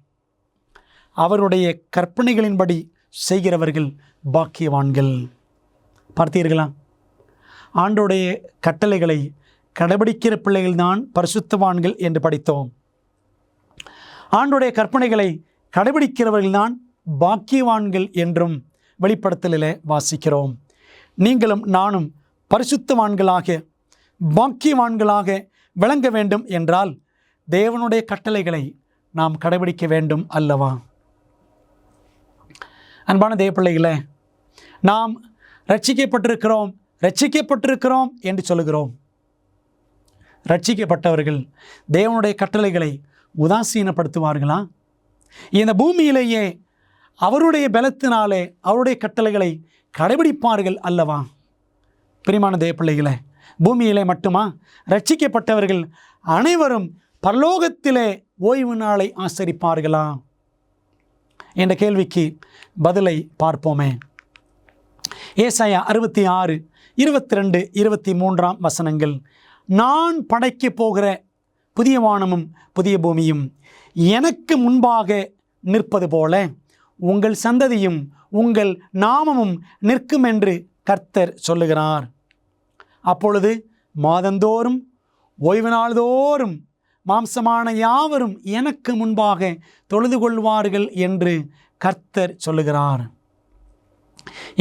அவருடைய கற்பனைகளின்படி செய்கிறவர்கள் பாக்கியவான்கள். பார்த்தீர்களா? ஆண்டோடைய கட்டளைகளை கடைபிடிக்கிற பிள்ளைகள்தான் பரிசுத்தவான்கள் என்று படித்தோம். ஆண்டோடைய கற்பனைகளை கடைபிடிக்கிறவர்கள்தான் பாக்கியவான்கள் என்றும் வெளிப்படுத்தலில் வாசிக்கிறோம். நீங்களும் நானும் பரிசுத்தவான்களாக பாக்கியவான்களாக விளங்க வேண்டும் என்றால் தேவனுடைய கட்டளைகளை நாம் கடைபிடிக்க வேண்டும் அல்லவா? அன்பான தேவ பிள்ளைகளே, நாம் ரட்சிக்கப்பட்டிருக்கிறோம் என்று சொல்லுகிறோம். ரட்சிக்கப்பட்டவர்கள் தேவனுடைய கட்டளைகளை உதாசீனப்படுத்துவார்களா? இந்த பூமியிலேயே அவருடைய பலத்தினாலே அவருடைய கட்டளைகளை கடைபிடிப்பார்கள் அல்லவா? பிரியமான தேவ பிள்ளைகளே, பூமியிலே மட்டுமா? ரட்சிக்கப்பட்டவர்கள் அனைவரும் பரலோகத்திலே ஓய்வு நாளை ஆசரிப்பார்களா என்ற கேள்விக்கு பதிலை பார்ப்போமே. ஏசாயா 66:22-23 வசனங்கள். நான் படைக்கப் போகிற புதிய வானமும் புதிய பூமியும் எனக்கு முன்பாக நிற்பது போல உங்கள் சந்ததியும் உங்கள் நாமமும் நிற்கும் என்று கர்த்தர் சொல்லுகிறார். அப்பொழுது மாதந்தோறும் ஓய்வு நாள்தோறும் மாம்சமான யாவரும் எனக்கு முன்பாக தொழுது கொள்வார்கள் என்று கர்த்தர் சொல்லுகிறார்.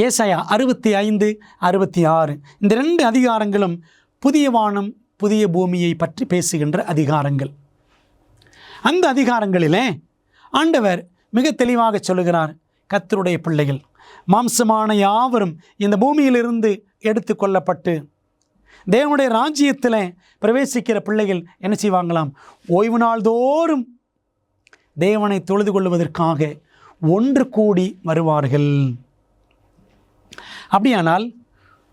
ஏசாயா 65, 66 இந்த 2 அதிகாரங்களும் புதிய வானம் புதிய பூமியை பற்றி பேசுகின்ற அதிகாரங்கள். அந்த அதிகாரங்களிலே ஆண்டவர் மிக தெளிவாக சொல்லுகிறார், கர்த்தருடைய பிள்ளைகள் மாம்சமான யாவரும் இந்த பூமியிலிருந்து எடுத்து கொள்ளப்பட்டு தேவனுடைய ராஜ்யத்தில் பிரவேசிக்கிற பிள்ளைகள் என்ன செய்வாங்களாம்? ஓய்வு நாள் தோறும் தேவனை தொழுது கொள்வதற்காக ஒன்று கூடி வருவார்கள். அப்படியானால்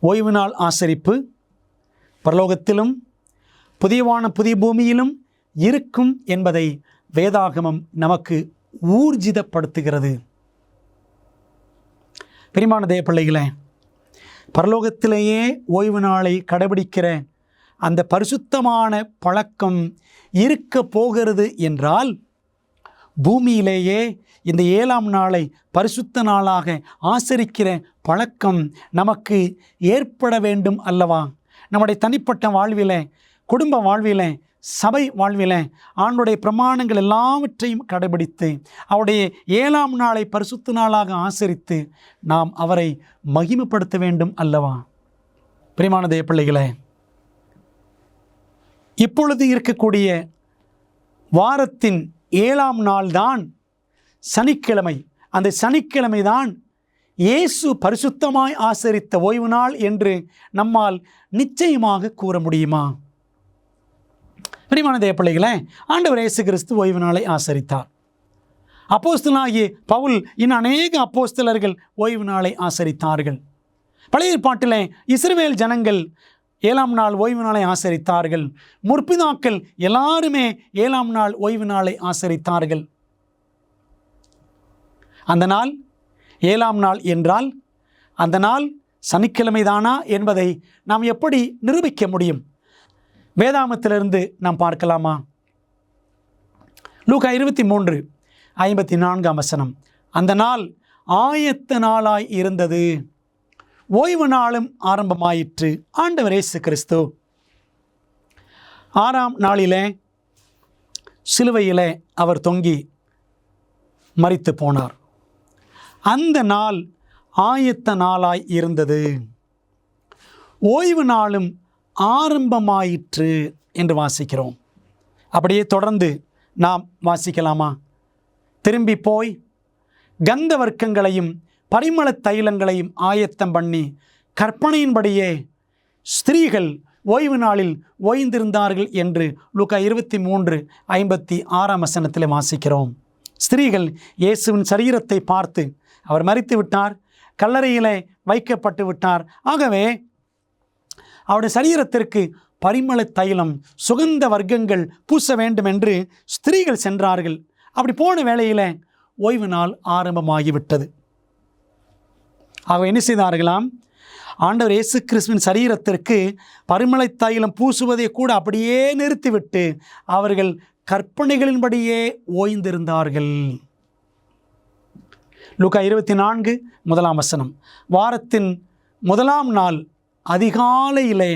ஓய்வு நாள் ஆசரிப்பு பரலோகத்திலும் புதிய வானம் புதிய பூமியிலும் இருக்கும் என்பதை வேதாகமம் நமக்கு ஊர்ஜிதப்படுத்துகிறது. பிரியமான தேவ பிள்ளைகளே, பரலோகத்திலேயே ஓய்வு நாளை கடைபிடிக்கிற அந்த பரிசுத்தமான பழக்கம் இருக்க போகிறது என்றால், பூமியிலேயே இந்த 7ஆம் நாளை பரிசுத்த நாளாக ஆசரிக்கிற பழக்கம் நமக்கு ஏற்பட வேண்டும் அல்லவா? நம்முடைய தனிப்பட்ட வாழ்விலே, குடும்ப வாழ்விலே, சபை வாழ்விலே ஆண்டுடைய பிரமாணங்கள் எல்லாவற்றையும் கடைபிடித்து அவருடைய 7ஆம் நாளை பரிசுத்த நாளாக ஆசரித்து நாம் அவரை மகிமைப்படுத்த வேண்டும் அல்லவா? பிரியமான தேவ பிள்ளைகளே, இப்பொழுது இருக்கக்கூடிய வாரத்தின் 7ஆம் நாள் தான் சனிக்கிழமை. அந்த சனிக்கிழமை தான் இயேசு பரிசுத்தமாய் ஆசரித்த ஓய்வு நாள் என்று நம்மால் நிச்சயமாக கூற முடியுமா? பிரியமான தேவ பிள்ளைகளே, ஆண்டவர் இயேசு கிறிஸ்து ஓய்வு நாளை ஆசரித்தார். அப்போஸ்தலனாகிய பவுல் இன்னும் அநேக அப்போஸ்தலர்கள் ஓய்வு நாளை ஆசரித்தார்கள். பழைய ஏற்பாட்டிலே இஸ்ரவேல் ஜனங்கள் 7ஆம் நாள் ஓய்வு நாளை ஆசரித்தார்கள். முற்பிதாக்கள் எல்லாருமே 7ஆம் நாள் ஓய்வு நாளை ஆசரித்தார்கள். அந்த நாள் 7ஆம் நாள் என்றால் அந்த நாள் சனிக்கிழமை தானா என்பதை நாம் எப்படி நிரூபிக்க முடியும்? வேதாகமத்திலிருந்து நாம் பார்க்கலாமா? லூக்கா 23:54 அந்த நாள் ஆயத்த நாளாய் இருந்தது, ஓய்வு நாளும் ஆரம்பமாயிற்று. ஆண்டவர் இயேசு கிறிஸ்து 6ஆம் நாளிலே சிலுவையிலே அவர் தொங்கி மரித்து போனார். அந்த நாள் ஆயத்த நாளாய் இருந்தது, ஓய்வு நாளும் ஆரம்பமாயிற்று என்று வாசிக்கிறோம். அப்படியே தொடர்ந்து நாம் வாசிக்கலாமா? திரும்பி போய் கந்த வர்க்கங்களையும் பரிமள தைலங்களையும் ஆயத்தம் பண்ணி கற்பனையின்படியே ஸ்திரீகள் ஓய்வு நாளில் ஓய்ந்திருந்தார்கள் என்று லூக்கா 23:56 வாசிக்கிறோம். ஸ்திரீகள் இயேசுவின் சரீரத்தை பார்த்து அவர் மரித்து விட்டார், கல்லறையிலே வைக்கப்பட்டு விட்டார், ஆகவே அவருடைய சரீரத்திற்கு பரிமள தைலம் சுகந்த வர்க்கங்கள் பூச வேண்டும் என்று ஸ்திரீகள் சென்றார்கள். அப்படி போன வேளையில் ஓய்வு நாள் ஆரம்பமாகிவிட்டது. ஆக என்ன செய்தார்களாம்? ஆண்டவர் இயேசு கிறிஸ்துவின் சரீரத்திற்கு பரிமள தைலம் பூசுவதை கூட அப்படியே நிறுத்திவிட்டு அவர்கள் கற்பனைகளின்படியே ஓய்ந்திருந்தார்கள். லூக்கா 24:1 வாரத்தின் 1ஆம் நாள் அதிகாலையிலே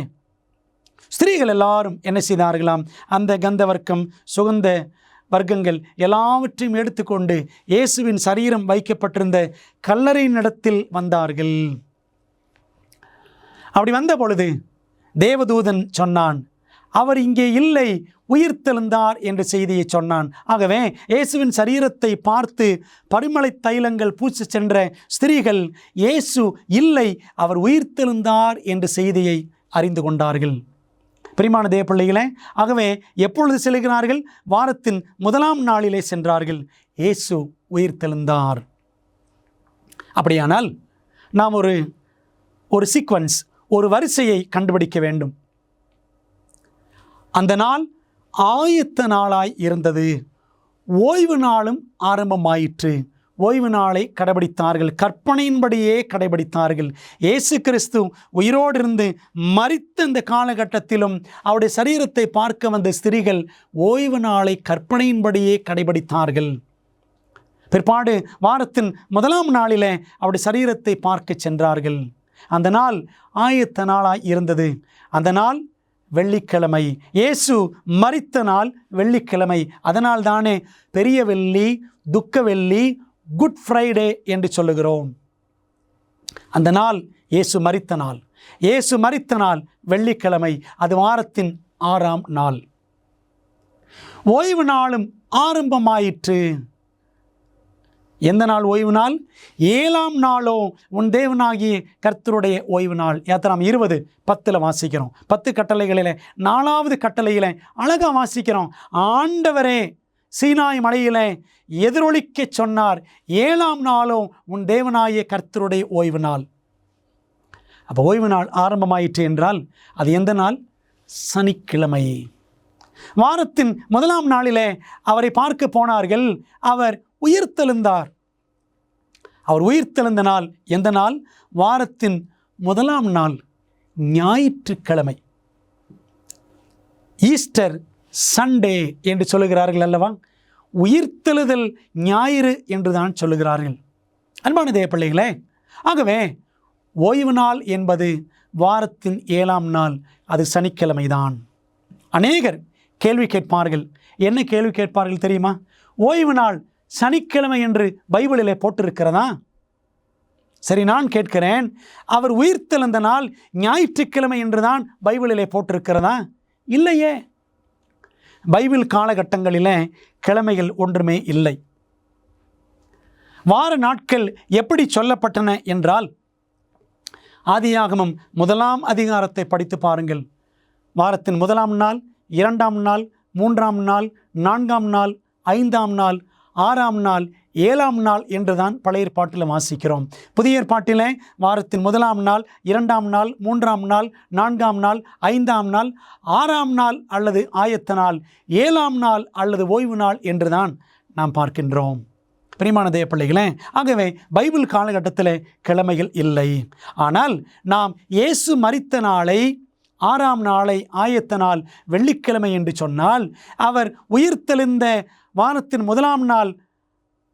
ஸ்திரீகள் எல்லாரும் என்ன செய்தார்களாம்? அந்த கந்தவர்க்கம் சுகந்த வர்க்கங்கள் எல்லாவற்றையும் எடுத்துக்கொண்டு இயேசுவின் சரீரம் வைக்கப்பட்டிருந்த கல்லறையினிடத்தில் வந்தார்கள். அப்படி வந்த பொழுது தேவதூதன் சொன்னான், அவர் இங்கே இல்லை, உயிர்த்தெழுந்தார் என்ற செய்தியை சொன்னான். ஆகவே இயேசுவின் சரீரத்தை பார்த்து பரிமள தைலங்கள் பூசி சென்ற ஸ்திரீகள் இயேசு இல்லை, அவர் உயிர்த்தெழுந்தார் என்ற செய்தியை அறிந்து கொண்டார்கள். பிரியமான தேவ பிள்ளைகளே, ஆகவே எப்பொழுது செல்கிறார்கள்? வாரத்தின் 1ஆம் நாளிலே சென்றார்கள். இயேசு உயிர்த்தெழுந்தார். அப்படியானால் நாம் ஒரு சீக்வன்ஸ், ஒரு வரிசையை கண்டுபிடிக்க வேண்டும். அந்த நாள் ஆயத்த நாளாய் இருந்தது, ஓய்வு நாளும் ஆரம்பமாயிற்று. ஓய்வு நாளை கடைபிடித்தார்கள், கற்பனையின்படியே கடைபிடித்தார்கள். இயேசு கிறிஸ்து உயிரோடு இருந்து மரித்த இந்த காலகட்டத்திலும் அவருடைய சரீரத்தை பார்க்க வந்த ஸ்திரீகள் ஓய்வு நாளை கற்பனையின்படியே கடைபிடித்தார்கள். பிற்பாடு வாரத்தின் முதலாம் நாளிலே அவருடைய சரீரத்தை பார்க்க சென்றார்கள். அந்த நாள் ஆயத்த நாளாய் இருந்தது. அந்த நாள் வெள்ளிக்கிழமை. இயேசு மரித்த நாள் வெள்ளிக்கிழமை. அதனால் தானே பெரிய வெள்ளி, துக்க வெள்ளி, குட் ஃப்ரைடே என்று சொல்லுகிறோம். அந்த நாள் இயேசு மரித்த நாள். இயேசு மரித்த நாள் வெள்ளிக்கிழமை. அது வாரத்தின் 6ஆம் நாள். ஓய்வு நாளும் ஆரம்பமாயிற்று. எந்த நாள் ஓய்வு நாள்? 7ஆம் நாளோ உன் தேவனாகிய கர்த்தருடைய ஓய்வு நாள். யாத்திராம் 20:10 வாசிக்கிறோம். 10 கட்டளைகளில் 4வது கட்டளையில் அழகாக வாசிக்கிறோம். ஆண்டவரே சீனாய் மலையிலே எதிரொலிக்க சொன்னார், 7ஆம் நாளோ உன் தேவனாகிய கர்த்தருடைய ஓய்வு நாள். அப்போ ஓய்வு நாள் ஆரம்பமாயிற்று என்றால் அது எந்த நாள்? சனிக்கிழமை. வாரத்தின் முதலாம் நாளிலே அவரை பார்க்க போனார்கள். அவர் உயிர்த்தெழுந்தார். அவர் உயிர்த்தெழுந்த நாள் எந்த நாள்? வாரத்தின் முதலாம் நாள் ஞாயிற்றுக்கிழமை. ஈஸ்டர் சண்டே என்று சொல்லுகிறார்கள் அல்லவா? உயிர்த்தெழுதல் ஞாயிறு என்று தான் சொல்லுகிறார்கள். அன்பான தேவ பிள்ளைகளே, ஆகவே ஓய்வு நாள் என்பது வாரத்தின் 7ஆம் நாள், அது சனிக்கிழமை தான். அநேகர் கேள்வி கேட்பார்கள். என்ன கேள்வி கேட்பார்கள் தெரியுமா? ஓய்வு நாள் சனிக்கிழமை என்று பைபிளிலே போட்டிருக்கிறதா? சரி, நான் கேட்கிறேன், அவர் உயிர்த்தெழுந்த நாள் ஞாயிற்றுக்கிழமை என்று தான் பைபிளிலே போட்டிருக்கிறதா? இல்லையே. பைபிள் காலகட்டங்களில் கிழமைகள் ஒன்றுமே இல்லை. வார நாட்கள் எப்படி சொல்லப்பட்டன என்றால், ஆதியாகமம் 1ஆம் அதிகாரத்தை படித்து பாருங்கள். வாரத்தின் 1ஆம் நாள், 2ஆம் நாள், 3ஆம் நாள், 4ஆம் நாள், 5ஆம் நாள், 6ஆம் நாள், 7ஆம் நாள் என்றுதான் பழைய ஏற்பாட்டில் வாசிக்கிறோம். புதிய ஏற்பாட்டிலே வாரத்தின் 1ஆம் நாள், 2ஆம் நாள், 3ஆம் நாள், 4ஆம் நாள், 5ஆம் நாள், 6ஆம் நாள் அல்லது ஆயத்த நாள், 7ஆம் நாள் அல்லது ஓய்வு நாள் என்றுதான் நாம் பார்க்கின்றோம். பிரியமான தேவ பிள்ளைகளே, ஆகவே பைபிள் காலகட்டத்தில் கிழமைகள் இல்லை. ஆனால் நாம் இயேசு மரித்த நாளை, 6ஆம் நாளை ஆயத்த நாள் வெள்ளிக்கிழமை என்று சொன்னால், அவர் உயிர்த்தெழுந்த வாரத்தின் 1ஆம் நாள்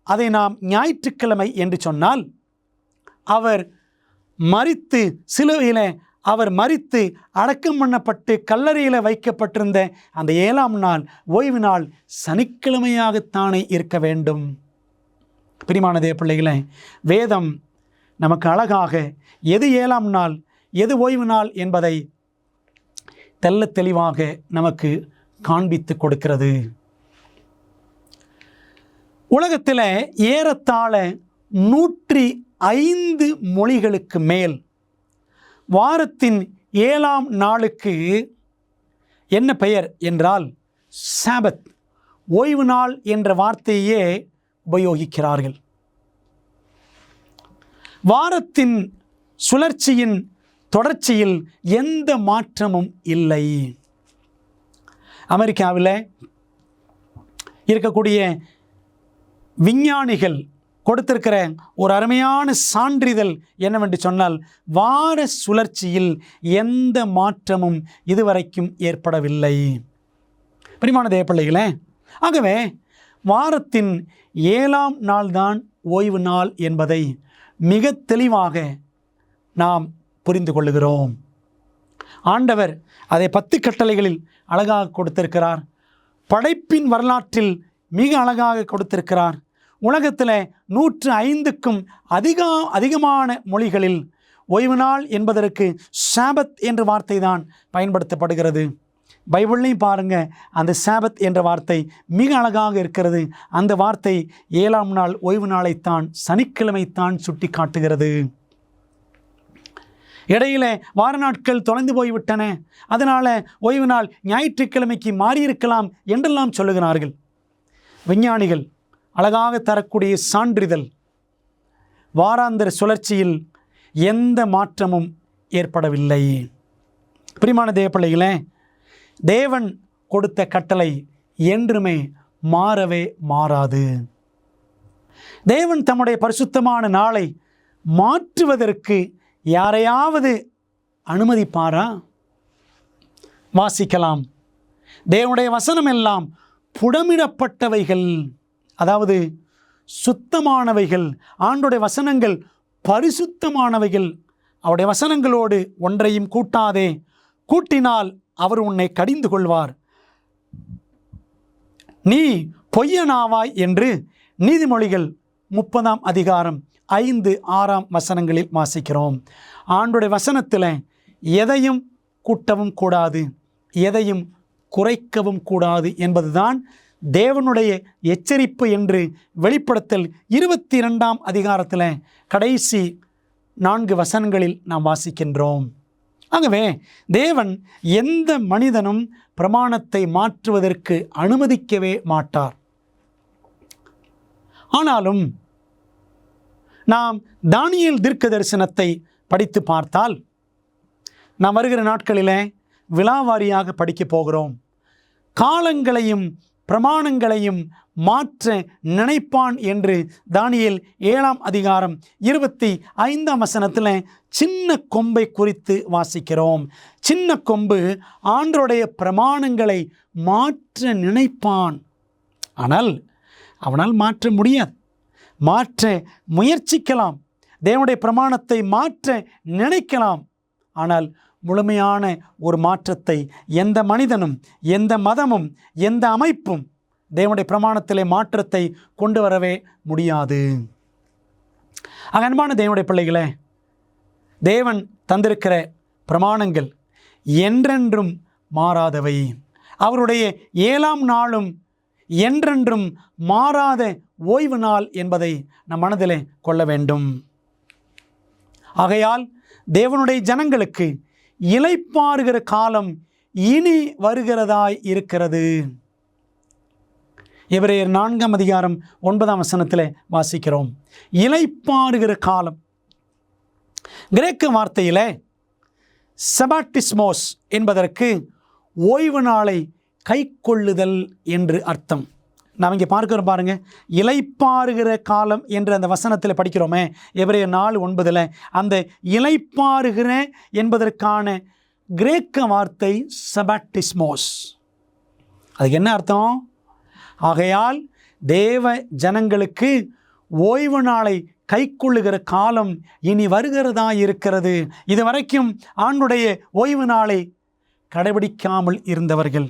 அதை நாம் ஞாயிற்றுக்கிழமை என்று சொன்னால், அவர் மரித்து சிலுவையில் அவர் மரித்து அடக்கம் பண்ணப்பட்டு கல்லறையில் வைக்கப்பட்டிருந்த அந்த 7ஆம் நாள் ஓய்வு நாள் சனிக்கிழமையாகத்தானே இருக்க வேண்டும். பிரியமான தேவ பிள்ளைகளே, வேதம் நமக்கு அழகாக எது 7ஆம் நாள் எது ஓய்வு நாள் என்பதை தெள்ள தெளிவாக நமக்கு காண்பித்து கொடுக்கிறது. உலகத்தில் ஏறத்தாழ 105 மொழிகளுக்கு மேல் வாரத்தின் 7ஆம் நாளுக்கு என்ன பெயர் என்றால் சாபத், ஓய்வு நாள் என்ற வார்த்தையே உபயோகிக்கிறார்கள். வாரத்தின் சுழற்சியின் தொடர்ச்சியில் எந்த மாற்றமும் இல்லை. அமெரிக்காவில் இருக்கக்கூடிய விஞ்ஞானிகள் கொடுத்திருக்கிற ஒரு அருமையான சான்றிதழ் என்னவென்று சொன்னால், வார சுழற்சியில் எந்த மாற்றமும் இதுவரைக்கும் ஏற்படவில்லை. பிரியமான தேவ பிள்ளைகளே, ஆகவே வாரத்தின் 7ஆம் நாள்தான் ஓய்வு நாள் என்பதை மிக தெளிவாக நாம் புரிந்து கொள்ளுகிறோம். ஆண்டவர் அதை 10 கட்டளைகளில் அழகாக கொடுத்திருக்கிறார். படைப்பின் வரலாற்றில் மிக அழகாக கொடுத்திருக்கிறார். உலகத்தில் 105க்கும் அதிகமான மொழிகளில் ஓய்வு நாள் என்பதற்கு சாபத் என்ற வார்த்தை தான் பயன்படுத்தப்படுகிறது. பைபிள்லையும் பாருங்கள், அந்த சாபத் என்ற வார்த்தை மிக அழகாக இருக்கிறது. அந்த வார்த்தை 7ஆம் நாள் ஓய்வு நாளைத்தான், சனிக்கிழமைத்தான் சுட்டி காட்டுகிறது. இடையில வார நாட்கள் தொலைந்து போய்விட்டன, அதனால் ஓய்வு நாள் ஞாயிற்றுக்கிழமைக்கு மாறியிருக்கலாம் என்றெல்லாம் சொல்லுகிறார்கள். விஞ்ஞானிகள் அழகாக தரக்கூடிய சான்றிதழ், வாராந்திர சுழற்சியில் எந்த மாற்றமும் ஏற்படவில்லை. பிரியமான தேவ பிள்ளைகளே, தேவன் கொடுத்த கட்டளை என்றுமே மாறவே மாறாது. தேவன் தம்முடைய பரிசுத்தமான நாளை மாற்றுவதற்கு யாரையாவது அனுமதிப்பாரா? வாசிக்கலாம். தேவனுடைய வசனம் எல்லாம் புடமிடப்பட்டவைகள், அதாவது சுத்தமானவைகள், ஆண்டோடைய வசனங்கள் பரிசுத்தமானவைகள். அவருடைய வசனங்களோடு ஒன்றையும் கூட்டாதே, கூட்டினால் அவர் உன்னை கடிந்து கொள்வார். நீ பொய்யனாவாய் என்று நீதிமொழிகள் 30ஆம் அதிகாரம் 5, 6ஆம் வசனங்களில் வாசிக்கிறோம். ஆண்டோடைய வசனத்தில் எதையும் கூட்டவும் கூடாது, எதையும் குறைக்கவும் கூடாது என்பதுதான் தேவனுடைய எச்சரிப்பு என்று வெளிப்படுத்தல் 22ஆம் அதிகாரத்தில் கடைசி 4 வசனங்களில் நாம் வாசிக்கின்றோம். ஆகவே தேவன் எந்த மனிதனும் பிரமாணத்தை மாற்றுவதற்கு அனுமதிக்கவே மாட்டார். ஆனாலும் நாம் தானியேல் தீர்க்க தரிசனத்தை படித்து பார்த்தால், நாம் வருகிற நாட்களில் விலாவாரியாக படிக்க போகிறோம். காலங்களையும் பிரமாணங்களையும் மாற்ற நினைப்பான் என்று தானியேல் 7ஆம் அதிகாரம் 25ஆம் வசனத்தில் சின்ன கொம்பை குறித்து வாசிக்கிறோம். சின்ன கொம்பு ஆண்டவருடைய பிரமாணங்களை மாற்ற நினைப்பான். ஆனால் அவனால் மாற்ற முடியாது. மாற்ற முயற்சிக்கலாம், தேவனுடைய பிரமாணத்தை மாற்ற நினைக்கலாம். ஆனால் முழுமையான ஒரு மாற்றத்தை எந்த மனிதனும், எந்த மதமும், எந்த அமைப்பும் தேவனுடைய பிரமாணத்திலே மாற்றத்தை கொண்டு வரவே முடியாது. அன்பான தேவனுடைய பிள்ளைகளே, தேவன் தந்திருக்கிற பிரமாணங்கள் என்றென்றும் மாறாதவை. அவருடைய 7ஆம் நாளும் என்றென்றும் மாறாத ஓய்வு நாள் என்பதை நம் மனதிலே கொள்ள வேண்டும். ஆகையால் தேவனுடைய ஜனங்களுக்கு இளைப்பாறுகிற காலம் இனி வருகிறதாய் இருக்கிறது. எபிரேயர் 4ஆம் அதிகாரம் 9ஆம் வசனத்தில் வாசிக்கிறோம். இளைப்பாறுகிற காலம். கிரேக்க வார்த்தையில் செபாட்டிஸ்மோஸ் என்பதற்கு ஓய்வு நாளை கை கொள்ளுதல் என்று அர்த்தம். நாம் இங்கே பார்க்கிறோம் பாருங்க, இளைப்பாறுகிற காலம் என்று அந்த வசனத்தில் படிக்கிறோமே, எபிரேயர் 4:9. அந்த இளைப்பாறுகிற என்பதற்கான கிரேக்க வார்த்தை செபாட்டிஸ்மோஸ். அதுக்கு என்ன அர்த்தம்? ஆகையால் தேவ ஜனங்களுக்கு ஓய்வு நாளை கை கொள்ளுகிற காலம் இனி வருகிறதா இருக்கிறது. இதுவரைக்கும் ஆண்டுடைய ஓய்வு நாளை கடைபிடிக்காமல் இருந்தவர்கள்,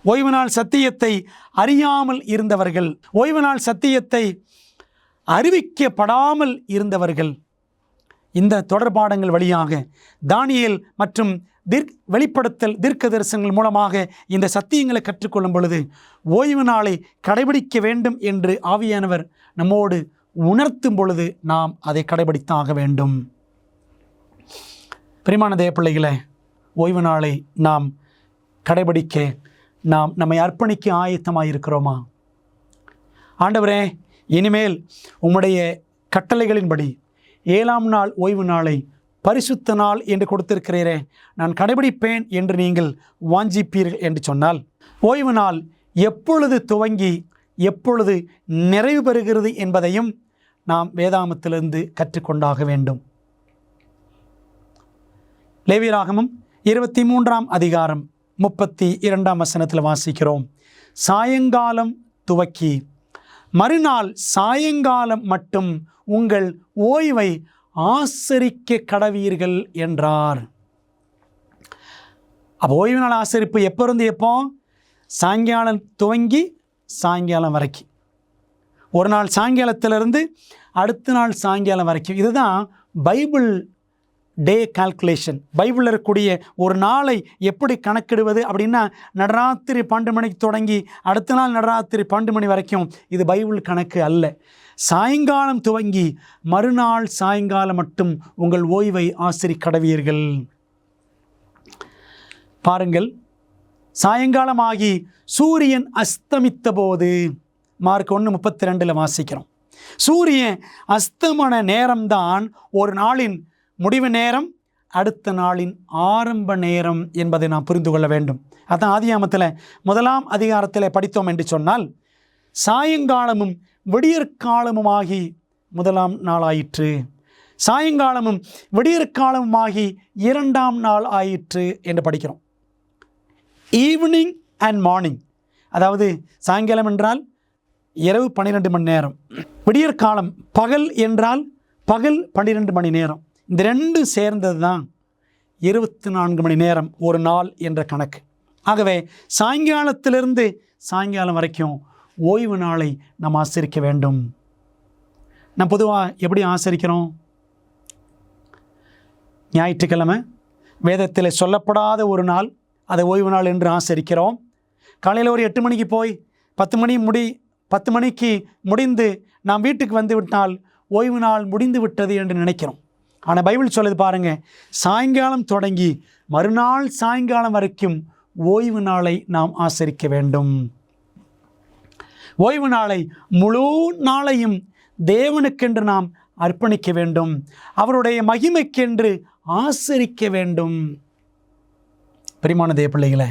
ஓய்வு நாள் சத்தியத்தை அறியாமல் இருந்தவர்கள், ஓய்வு நாள் சத்தியத்தை அறிவிக்கப்படாமல் இருந்தவர்கள், இந்த தொடர்பாடங்கள் வழியாக தானியேல் மற்றும் வெளிப்படுத்தல் தீர்க்க தரிசனங்கள் மூலமாக இந்த சத்தியங்களை கற்றுக்கொள்ளும் பொழுது ஓய்வு நாளை கடைபிடிக்க வேண்டும் என்று ஆவியானவர் நம்மோடு உணர்த்தும் பொழுது நாம் அதை கடைபிடித்தாக வேண்டும். பிரியமான தேவ பிள்ளைகளே, ஓய்வு நாளை நாம் கடைபிடிக்க நாம் நம்மை அர்ப்பணிக்க ஆயத்தமாக இருக்கிறோமா? ஆண்டவரே, இனிமேல் உம்முடைய கட்டளைகளின்படி 7ஆம் நாள் ஓய்வு நாளை பரிசுத்த நாள் என்று கொடுத்திருக்கிறீரே, நான் கடைபிடிப்பேன் என்று நீங்கள் வாஞ்சிப்பீர்கள் என்று சொன்னால், ஓய்வு நாள் எப்பொழுது துவங்கி எப்பொழுது நிறைவு பெறுகிறது என்பதையும் நாம் வேதாகமத்திலிருந்து கற்றுக்கொண்டாக வேண்டும். லேவியராகமம் 23ஆம் அதிகாரம் 32ஆம் வசனத்தில் வாசிக்கிறோம். சாயங்காலம் துவக்கி மறுநாள் சாயங்காலம் மட்டும் உங்கள் ஓய்வை ஆசரிக்க கடவீர்கள் என்றார். அப்போ ஓய்வு நாள் ஆசரிப்பு எப்போ இருந்து எப்போ? சாயங்காலம் துவங்கி சாயங்காலம் வரைக்கும். ஒரு நாள் சாயங்காலத்திலிருந்து அடுத்த நாள் சாயங்காலம் வரைக்கும். இதுதான் பைபிள் டே கால்குலேஷன். பைபிளில் இருக்கக்கூடிய ஒரு நாளை எப்படி கணக்கிடுவது அப்படின்னா, நடராத்திரி 12 மணிக்கு தொடங்கி அடுத்த நாள் நடராத்திரி 12 மணி வரைக்கும் இது பைபிள் கணக்கு அல்ல. சாயங்காலம் துவங்கி மறுநாள் சாயங்காலம் மட்டும் உங்கள் ஓய்வை ஆசரிக்கடவீர்கள். பாருங்கள், சாயங்காலமாகி சூரியன் அஸ்தமித்த போது, மார்க் 1:32 வாசிக்கிறோம். சூரியன் அஸ்தமன நேரம்தான் ஒரு நாளின் முடிவு நேரம், அடுத்த நாளின் ஆரம்ப நேரம் என்பதை நாம் புரிந்து கொள்ள வேண்டும். அதான் ஆதியாகமத்தில் 1ஆம் அதிகாரத்தில் படித்தோம் என்று சொன்னால், சாயங்காலமும் விடியற்காலமுமாகி 1ஆம் நாள் ஆயிற்று, சாயங்காலமும் விடியற்காலமுமாகி 2ஆம் நாள் ஆயிற்று என்று படிக்கிறோம். ஈவினிங் அண்ட் மார்னிங், அதாவது சாயங்காலம் என்றால் இரவு 12 மணி நேரம், விடியற்காலம் பகல் என்றால் பகல் 12 மணி நேரம். இந்த ரெண்டும் சேர்ந்தது தான் 24 மணி நேரம் ஒரு நாள் என்ற கணக்கு. ஆகவே சாயங்காலத்திலிருந்து சாயங்காலம் வரைக்கும் ஓய்வு நாளை நாம் ஆசரிக்க வேண்டும். நம்ம பொதுவாக எப்படி ஆசரிக்கிறோம்? ஞாயிற்றுக்கிழமை வேதத்தில் சொல்லப்படாத ஒரு நாள், அதை ஓய்வு நாள் என்று ஆசரிக்கிறோம். காலையில் ஒரு 8 மணிக்கு போய் 10 மணிக்கு முடிந்து நாம் வீட்டுக்கு வந்து விட்டால் ஓய்வு நாள் முடிந்து விட்டது என்று நினைக்கிறோம். ஆனால் பைபிள் சொல்லுது பாருங்கள், சாயங்காலம் தொடங்கி மறுநாள் சாயங்காலம் வரைக்கும் ஓய்வு நாளை நாம் ஆசரிக்க வேண்டும். ஓய்வு நாளை முழு நாளையும் தேவனுக்கென்று நாம் அர்ப்பணிக்க வேண்டும். அவருடைய மகிமைக்கென்று ஆசரிக்க வேண்டும். பிரியமான தேவ பிள்ளைகளே,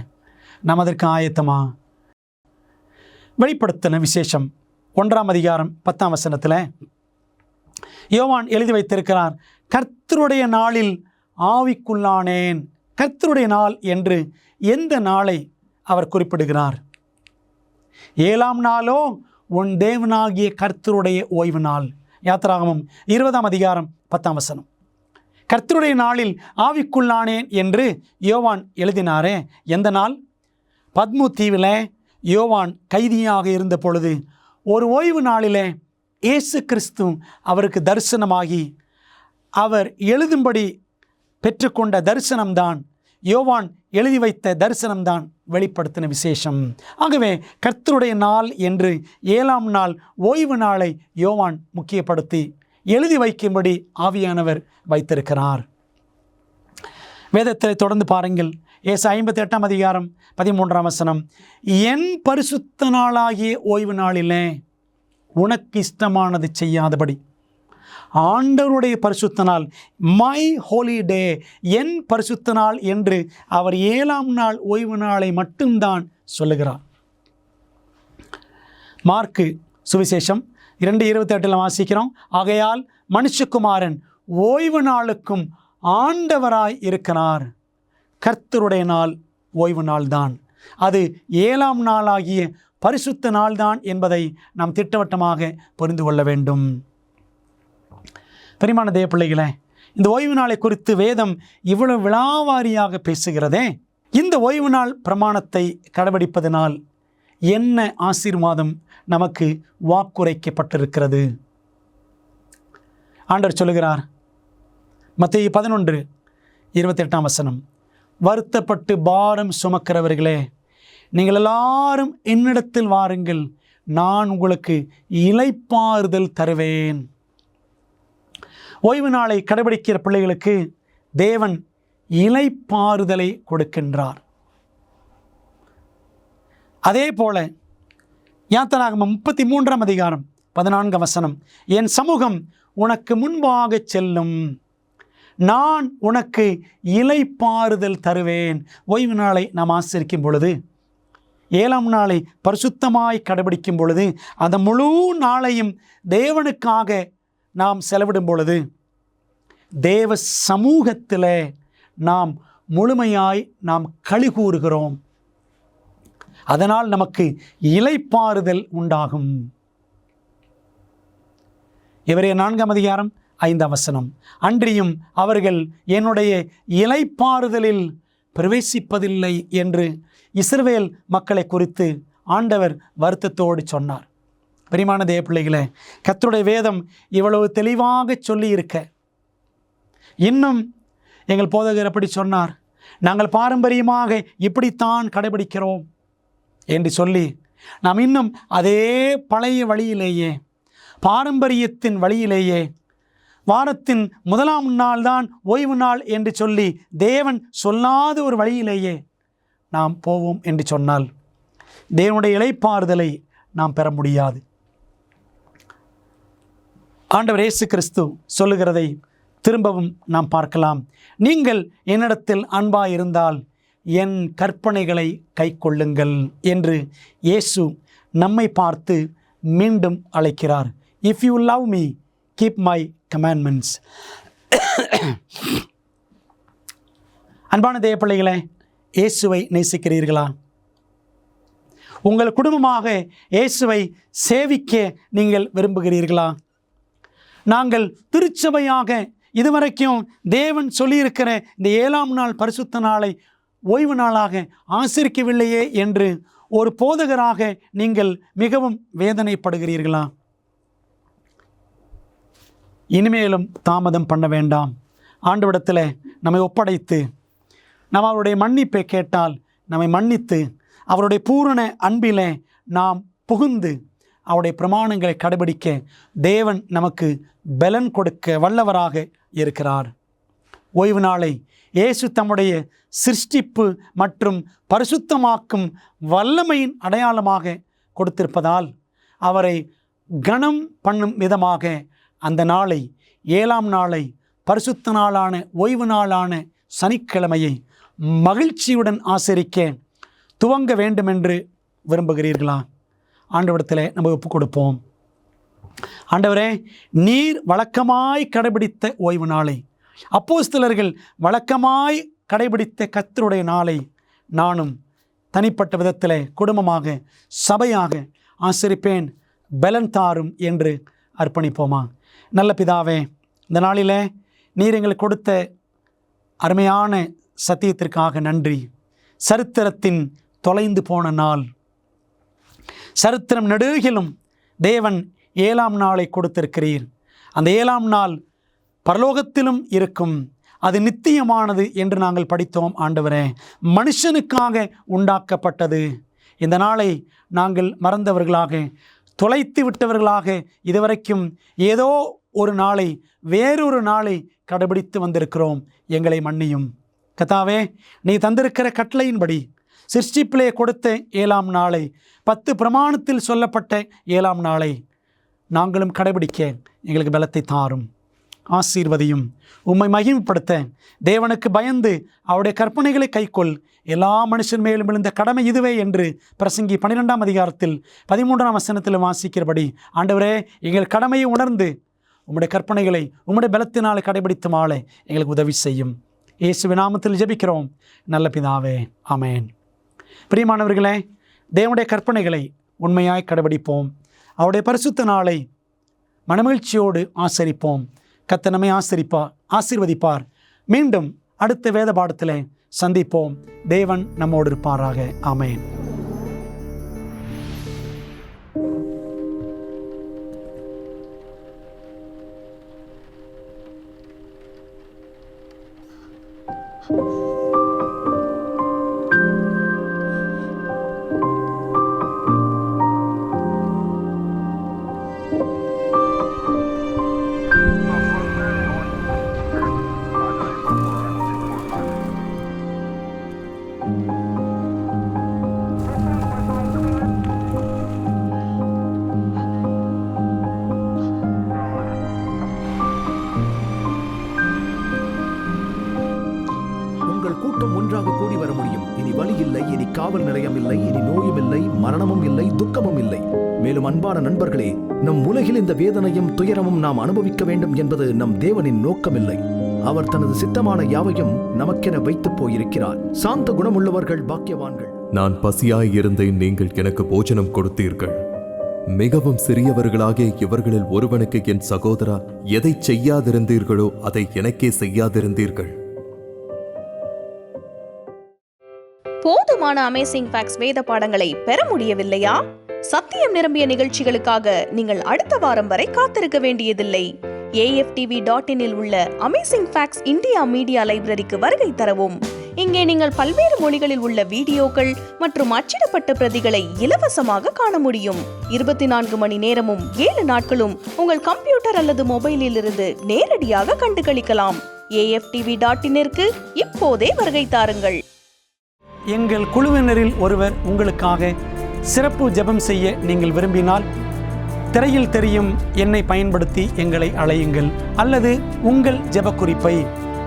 நாம் அதற்கு ஆயத்தமா? வெளிப்படுத்தின விசேஷம் 1ஆம் அதிகாரம் 10ஆம் வசனத்தில் யோவான் எழுதி வைத்திருக்கிறார், கர்த்தருடைய நாளில் ஆவிக்குள்ளானேன். கர்த்தருடைய நாள் என்று எந்த நாளை அவர் குறிப்பிடுகிறார்? 7ஆம் நாளோ உன் தேவனாகிய கர்த்தருடைய ஓய்வு நாள். யாத்திராகமம் 20ஆம் அதிகாரம் 10ஆம் வசனம். கர்த்தருடைய நாளில் ஆவிக்குள்ளானேன் என்று யோவான் எழுதினாரே, எந்த நாள்? பத்மு தீவில் யோவான் கைதியாக இருந்த பொழுது ஒரு ஓய்வு நாளிலே இயேசு கிறிஸ்து அவருக்கு தரிசனமாகி அவர் எழுதும்படி பெற்றுக்கொண்ட தரிசனம்தான், யோவான் எழுதி வைத்த தரிசனம்தான் வெளிப்படுத்தின விசேஷம். ஆகவே கர்த்தருடைய நாள் என்று 7ஆம் நாள் ஓய்வு நாளை யோவான் முக்கியப்படுத்தி எழுதி வைக்கும்படி ஆவியானவர் வைத்திருக்கிறார். வேதத்தில் தொடர்ந்து பாருங்கள், ஏசாயா 58ஆம் அதிகாரம் 13ஆம் வசனம், என் பரிசுத்த நாளாகிய ஓய்வு நாளிலே உனக்கு இஷ்டமானது செய்யாதபடி. ஆண்டவருடைய பரிசுத்த நாள், மை ஹோலிடே, என் பரிசுத்த நாள் என்று அவர் 7ஆம் நாள் ஓய்வு நாளை மட்டும்தான் சொல்லுகிறார். மார்க்கு சுவிசேஷம் 2:28 வாசிக்கிறோம், ஆகையால் மனுஷகுமாரன் ஓய்வு நாளுக்கும் ஆண்டவராய் இருக்கிறார். கர்த்தருடைய நாள் ஓய்வு நாள்தான், அது 7ஆம் நாளாகிய பரிசுத்த நாள்தான் என்பதை நாம் திட்டவட்டமாக புரிந்து கொள்ள வேண்டும். பிரியமான தேவ பிள்ளைகளே, இந்த ஓய்வு நாளை குறித்து வேதம் இவ்வளவு விலாவாரியாக பேசுகிறதே, இந்த ஓய்வு நாள் பிரமாணத்தை கடைபிடிப்பதனால் என்ன ஆசீர்வாதம் நமக்கு வாக்குரைக்கப்பட்டிருக்கிறது? ஆண்டவர் சொல்லுகிறார், மத்தேயு 11:28ஆம் வசனம், வருத்தப்பட்டு பாரம் சுமக்கிறவர்களே, நீங்கள் எல்லாரும் என்னிடத்தில் வாருங்கள், நான் உங்களுக்கு இளைப்பாறுதல் தருவேன். ஓய்வு நாளை கடைபிடிக்கிற பிள்ளைகளுக்கு தேவன் இளைப்பாறுதலை கொடுக்கின்றார். அதே போல யாத்திராகமம் 33ஆம் அதிகாரம் 14ஆம் வசனம், என் சமூகம் உனக்கு முன்பாக செல்லும், நான் உனக்கு இளைப்பாறுதல் தருவேன். ஓய்வு நாளை நாம் ஆசரிக்கும் பொழுது, 7ஆம் நாளை பரிசுத்தமாய் கடைபிடிக்கும் பொழுது, அந்த முழு நாளையும் தேவனுக்காக நாம் செலவிடும் பொழுது தேவ சமூகத்தில் நாம் முழுமையாய் நாம் களி கூறுகிறோம். அதனால் நமக்கு இளைப்பாறுதல் உண்டாகும். எபிரேயர் 4ஆம் அதிகாரம் 5ஆம் வசனம், அன்றியும் அவர்கள் என்னுடைய இளைப்பாறுதலில் பிரவேசிப்பதில்லை என்று இஸ்ரவேல் மக்களை குறித்து ஆண்டவர் வருத்தத்தோடு சொன்னார். பிரியமான தேவ பிள்ளைகளே, கர்த்தருடைய வேதம் இவ்வளவு தெளிவாக சொல்லி இருக்க, இன்னும் எங்கள் போதகர் அப்படி சொன்னார், நாங்கள் பாரம்பரியமாக இப்படித்தான் கடைபிடிக்கிறோம் என்று சொல்லி நாம் இன்னும் அதே பழைய வழியிலேயே, பாரம்பரியத்தின் வழியிலேயே, வாரத்தின் 1ஆம் நாள் தான் ஓய்வு நாள் என்று சொல்லி தேவன் சொல்லாத ஒரு வழியிலேயே நாம் போவோம் என்று சொன்னால் தேவனுடைய இளைப்பாறுதலை நாம் பெற முடியாது. ஆண்டவர் இயேசு கிறிஸ்து சொல்லுகிறதை திரும்பவும் நாம் பார்க்கலாம், நீங்கள் என்னிடத்தில் அன்பாய் இருந்தால் என் கற்பனைகளை கைக்கொள்ளுங்கள் என்று இயேசு நம்மை பார்த்து மீண்டும் அழைக்கிறார். If you love me keep my commandments. அன்பான தேவ பிள்ளைகளே, இயேசுவை நேசிக்கிறீர்களா? உங்கள் குடும்பமாக இயேசுவை சேவிக்க நீங்கள் விரும்புகிறீர்களா? நாங்கள் திருச்சபையாக இதுவரைக்கும் தேவன் சொல்லியிருக்கிற இந்த 7ஆம் நாள் பரிசுத்த நாளை ஓய்வு நாளாக ஆசரிக்கவில்லையே என்று ஒரு போதகராக நீங்கள் மிகவும் வேதனைப்படுகிறீர்களா? இனிமேலும் தாமதம் பண்ண வேண்டாம். ஆண்டவரிடத்தில் நம்மை ஒப்படைத்து நாம் அவருடைய மன்னிப்பை கேட்டால் நம்மை மன்னித்து அவருடைய பூரண அன்பிலே நாம் புகுந்து அவருடைய பிரமாணங்களை கடைபிடிக்க தேவன் நமக்கு பலன் கொடுக்க வல்லவராக இருக்கிறார். ஓய்வு நாளை இயேசு தம்முடைய சிருஷ்டிப்பு மற்றும் பரிசுத்தமாக்கும் வல்லமையின் அடையாளமாக கொடுத்திருப்பதால் அவரை கனம் பண்ணும் விதமாக அந்த நாளை 7ஆம் நாளை பரிசுத்த நாளான ஓய்வு நாளான சனிக்கிழமையை மகிழ்ச்சியுடன் ஆசரிக்க துவங்க வேண்டுமென்று விரும்புகிறீர்களா? ஆண்டவரிடத்தில் நம்ம ஒப்புக் கொடுப்போம். ஆண்டவரே, நீர் வழக்கமாய் கடைபிடித்த ஓய்வு நாளை, அப்போஸ்தலர்கள் வழக்கமாய் கடைபிடித்த கர்த்தருடைய நாளை நானும் தனிப்பட்ட விதத்தில் குடும்பமாக சபையாக ஆசரிப்பேன், பலன் தாரும் என்று அர்ப்பணிப்போமா? நல்ல பிதாவே, இந்த நாளில் நீர் எங்களுக்கு கொடுத்த அருமையான சத்தியத்திற்காக நன்றி. சரித்திரத்தின் தொலைந்து போன நாள், சரித்திரம் நெடுகிலும் தேவன் 7ஆம் நாளை கொடுத்திருக்கிறீர். அந்த 7ஆம் நாள் பரலோகத்திலும் இருக்கும், அது நித்தியமானது என்று நாங்கள் படித்தோம். ஆண்டவரே, மனுஷனுக்காக உண்டாக்கப்பட்டது. இந்த நாளை நாங்கள் மறந்தவர்களாக, தொலைத்து விட்டவர்களாக, இதுவரைக்கும் ஏதோ ஒரு நாளை வேறொரு நாளை கடைபிடித்து வந்திருக்கிறோம். எங்களை மன்னியும் கர்த்தாவே. நீ தந்திருக்கிற கட்டளையின்படி சிருஷ்டிப்பிலே கொடுத்த 7ஆம் நாளை, 10 பிரமாணத்தில் சொல்லப்பட்ட 7ஆம் நாளை நாங்களும் கடைபிடிக்க எங்களுக்கு பலத்தை தாரும், ஆசீர்வதியும். உம்மை மகிமைப்படுத்த தேவனுக்கு பயந்து அவருடைய கற்பனைகளை கைக்கொள். எல்லா மனுஷன் மேலும் விழுந்த கடமை இதுவே என்று பிரசங்கி 12ஆம் அதிகாரத்தில் 13ஆம் வசனத்தில் வாசிக்கிறபடி ஆண்டவரே, எங்கள் கடமையை உணர்ந்து உம்முடைய கற்பனைகளை உம்முடைய பலத்தினால் கடைபிடித்து மாள எங்களுக்கு உதவி செய்யும். இயேசுவின் நாமத்தில் ஜெபிக்கிறோம் நல்ல பிதாவே, ஆமென். பிரியமானவர்களே, தேவனுடைய கற்பனைகளை உண்மையாய் கடைபிடிப்போம். அவருடைய பரிசுத்த நாளை மனமகிழ்ச்சியோடு ஆசரிப்போம். கர்த்தர் நம்மை ஆசீர்வதிப்பார். மீண்டும் அடுத்த வேத பாடத்தில் சந்திப்போம். தேவன் நம்மோடு இருப்பாராக. ஆமென். கூட்டம் ஒன்றாக கூடி வர முடியும். இனி வலி இல்லை, இனி காவல் நிலையம் இல்லை, இனி நோயும் இல்லை, மரணமும் இல்லை, துக்கமும் இல்லை. மேலும் அன்பான நண்பர்களே, நம் உலகில் இந்த வேதனையும் துயரமும் நாம் அனுபவிக்க வேண்டும் என்பது நம் தேவனின் நோக்கமில்லை. அவர் தனது சித்தமான யாவையும் நமக்கென வைத்து போயிருக்கிறார். சாந்த குணமுள்ளவர்கள் பாக்கியவான்கள். நான் பசியாய் இருந்தேன், நீங்கள் எனக்கு போஜனம் கொடுத்தீர்கள். மிகவும் சிறியவர்களாகிய இவர்களில் ஒருவனுக்கு என் சகோதரா எதை செய்யாதிருந்தீர்களோ அதை எனக்கே செய்யாதிருந்தீர்கள். போதுமான அமேசிங் ஃபேக்ட்ஸ் வேத பாடங்களை பெற முடியவில்லையா? சத்தியம் நிரம்பிய நிகழ்ச்சிகளுக்காக நீங்கள் அடுத்த வாரம் வரை காத்திருக்க வேண்டியதில்லை. AFTV.in இல் உள்ள அமேசிங் ஃபேக்ட்ஸ் இந்தியா மீடியா லைப்ரரிக்கு வருகை தரவும். இங்கே நீங்கள் பல்வேறு மொழிகளில் உள்ள வீடியோக்கள் மற்றும் அச்சிடப்பட்ட பிரதிகளை இலவசமாக காண முடியும். 24 மணி நேரமும் 7 நாட்களும் உங்கள் கம்ப்யூட்டர் அல்லது மொபைலில் இருந்து நேரடியாக கண்டுகளிக்கலாம். AFTV.in இப்போதே வருகை தாருங்கள். எங்கள் குழுவினரில் ஒருவர் உங்களுக்காக சிறப்பு ஜெபம் செய்ய நீங்கள் விரும்பினால் திரையில் தெரியும் எண்ணை பயன்படுத்தி எங்களை அழையுங்கள் அல்லது உங்கள் ஜெப குறிப்பை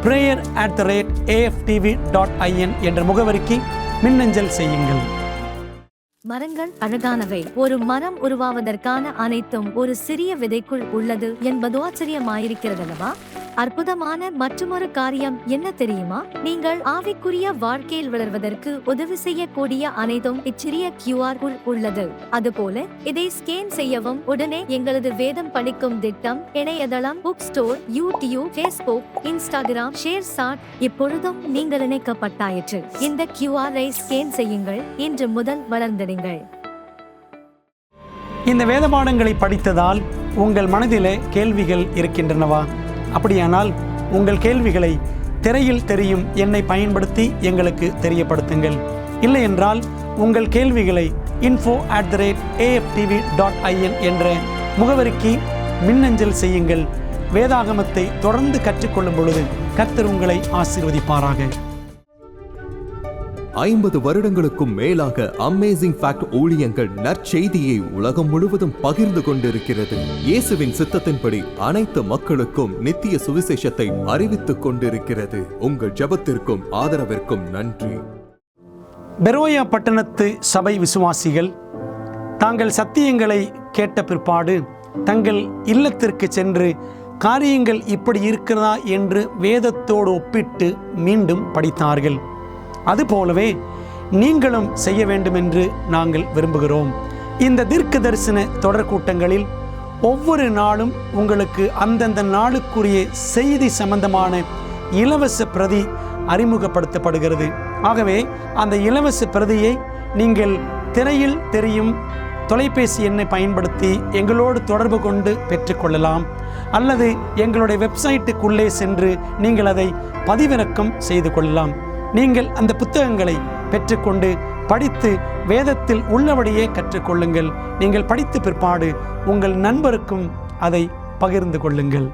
prayer@aftv.in என்ற முகவரிக்கு மின்னஞ்சல் செய்யுங்கள். மரங்கள் அழகானவை. ஒரு மரம் உருவாவதற்கான அனைத்தும் ஒரு சிறிய விதைக்குள் உள்ளது என்பது ஆச்சரியமாயிருக்கிறதல்லவா? அற்புதமான மற்றுமொரு காரியம் என்ன தெரியுமா? நீங்கள் ஆவிக்குரிய வாழ்க்கையில் வளர்வதற்கு உதவி செய்யக்கூடிய அனைத்தும் இச்சிறிய QR உள் உள்ளது. அதுபோல இதை ஸ்கேன் செய்யவும் உடனே எங்களது வேதம் படிக்கும் திட்டம், இணையதளம், book store, YouTube, Facebook, Instagram, ShareChat இப்பொழுதும் நீங்கள் இணைக்கப்பட்டாயிற்று. இந்த QR-ஐ ஸ்கேன் செய்யுங்கள். இன்று முதல் வளர்ந்திடுங்கள். இந்த வேத பாடங்களை படித்ததால் உங்கள் மனதிலே கேள்விகள் இருக்கின்றனவா? அப்படியானால் உங்கள் கேள்விகளை திரையில் தெரியும் எண்ணை பயன்படுத்தி எங்களுக்கு தெரியப்படுத்துங்கள். இல்லை என்றால் உங்கள் கேள்விகளை info@aftv.in என்ற முகவரிக்கு மின்னஞ்சல் செய்யுங்கள். வேதாகமத்தை தொடர்ந்து கற்றுக்கொள்ளும் பொழுது கர்த்தர் உங்களை ஆசீர்வதிப்பாராக. 50 வருடங்களுக்கும் மேலாக அமேசிங் ஃபேக்ட் ஊழியங்கள் நற்செய்தியை உலகம் முழுவதும் பகிர்ந்து கொண்டிருக்கிறது. இயேசுவின் சித்தத்தின்படி அனைத்து மக்களுக்கும் நித்திய சுவிசேஷத்தை அறிவித்துக் கொண்டிருக்கிறது. உங்கள் ஜெபத்திற்கும் ஆதரவிற்கும் நன்றி. பெரோயா பட்டணத்து சபை விசுவாசிகள் தாங்கள் சத்தியங்களை கேட்ட பிற்பாடு தங்கள் இல்லத்திற்கு சென்று காரியங்கள் இப்படி இருக்கிறதா என்று வேதத்தோடு ஒப்பிட்டு மீண்டும் படித்தார்கள். அதுபோலவே நீங்களும் செய்ய வேண்டும் என்று நாங்கள் விரும்புகிறோம். இந்த தீர்க்க தரிசன தொடர் கூட்டங்களில் ஒவ்வொரு நாளும் உங்களுக்கு அந்தந்த நாளுக்குரிய செய்தி சம்பந்தமான இலவச பிரதி அறிமுகப்படுத்தப்படுகிறது. ஆகவே அந்த இலவச பிரதியை நீங்கள் திரையில் தெரியும் தொலைபேசி எண்ணை பயன்படுத்தி எங்களோடு தொடர்பு கொண்டு பெற்றுக்கொள்ளலாம். அல்லது எங்களுடைய வெப்சைட்டுக்குள்ளே சென்று நீங்கள் அதை பதிவிறக்கம் செய்து கொள்ளலாம். நீங்கள் அந்த புத்தகங்களை பெற்றுக்கொண்டு படித்து வேதத்தில் உள்ளபடியே கற்றுக்கொள்ளுங்கள். நீங்கள் படித்த பிற்பாடு உங்கள் நண்பருக்கும் அதை பகிர்ந்து கொள்ளுங்கள்.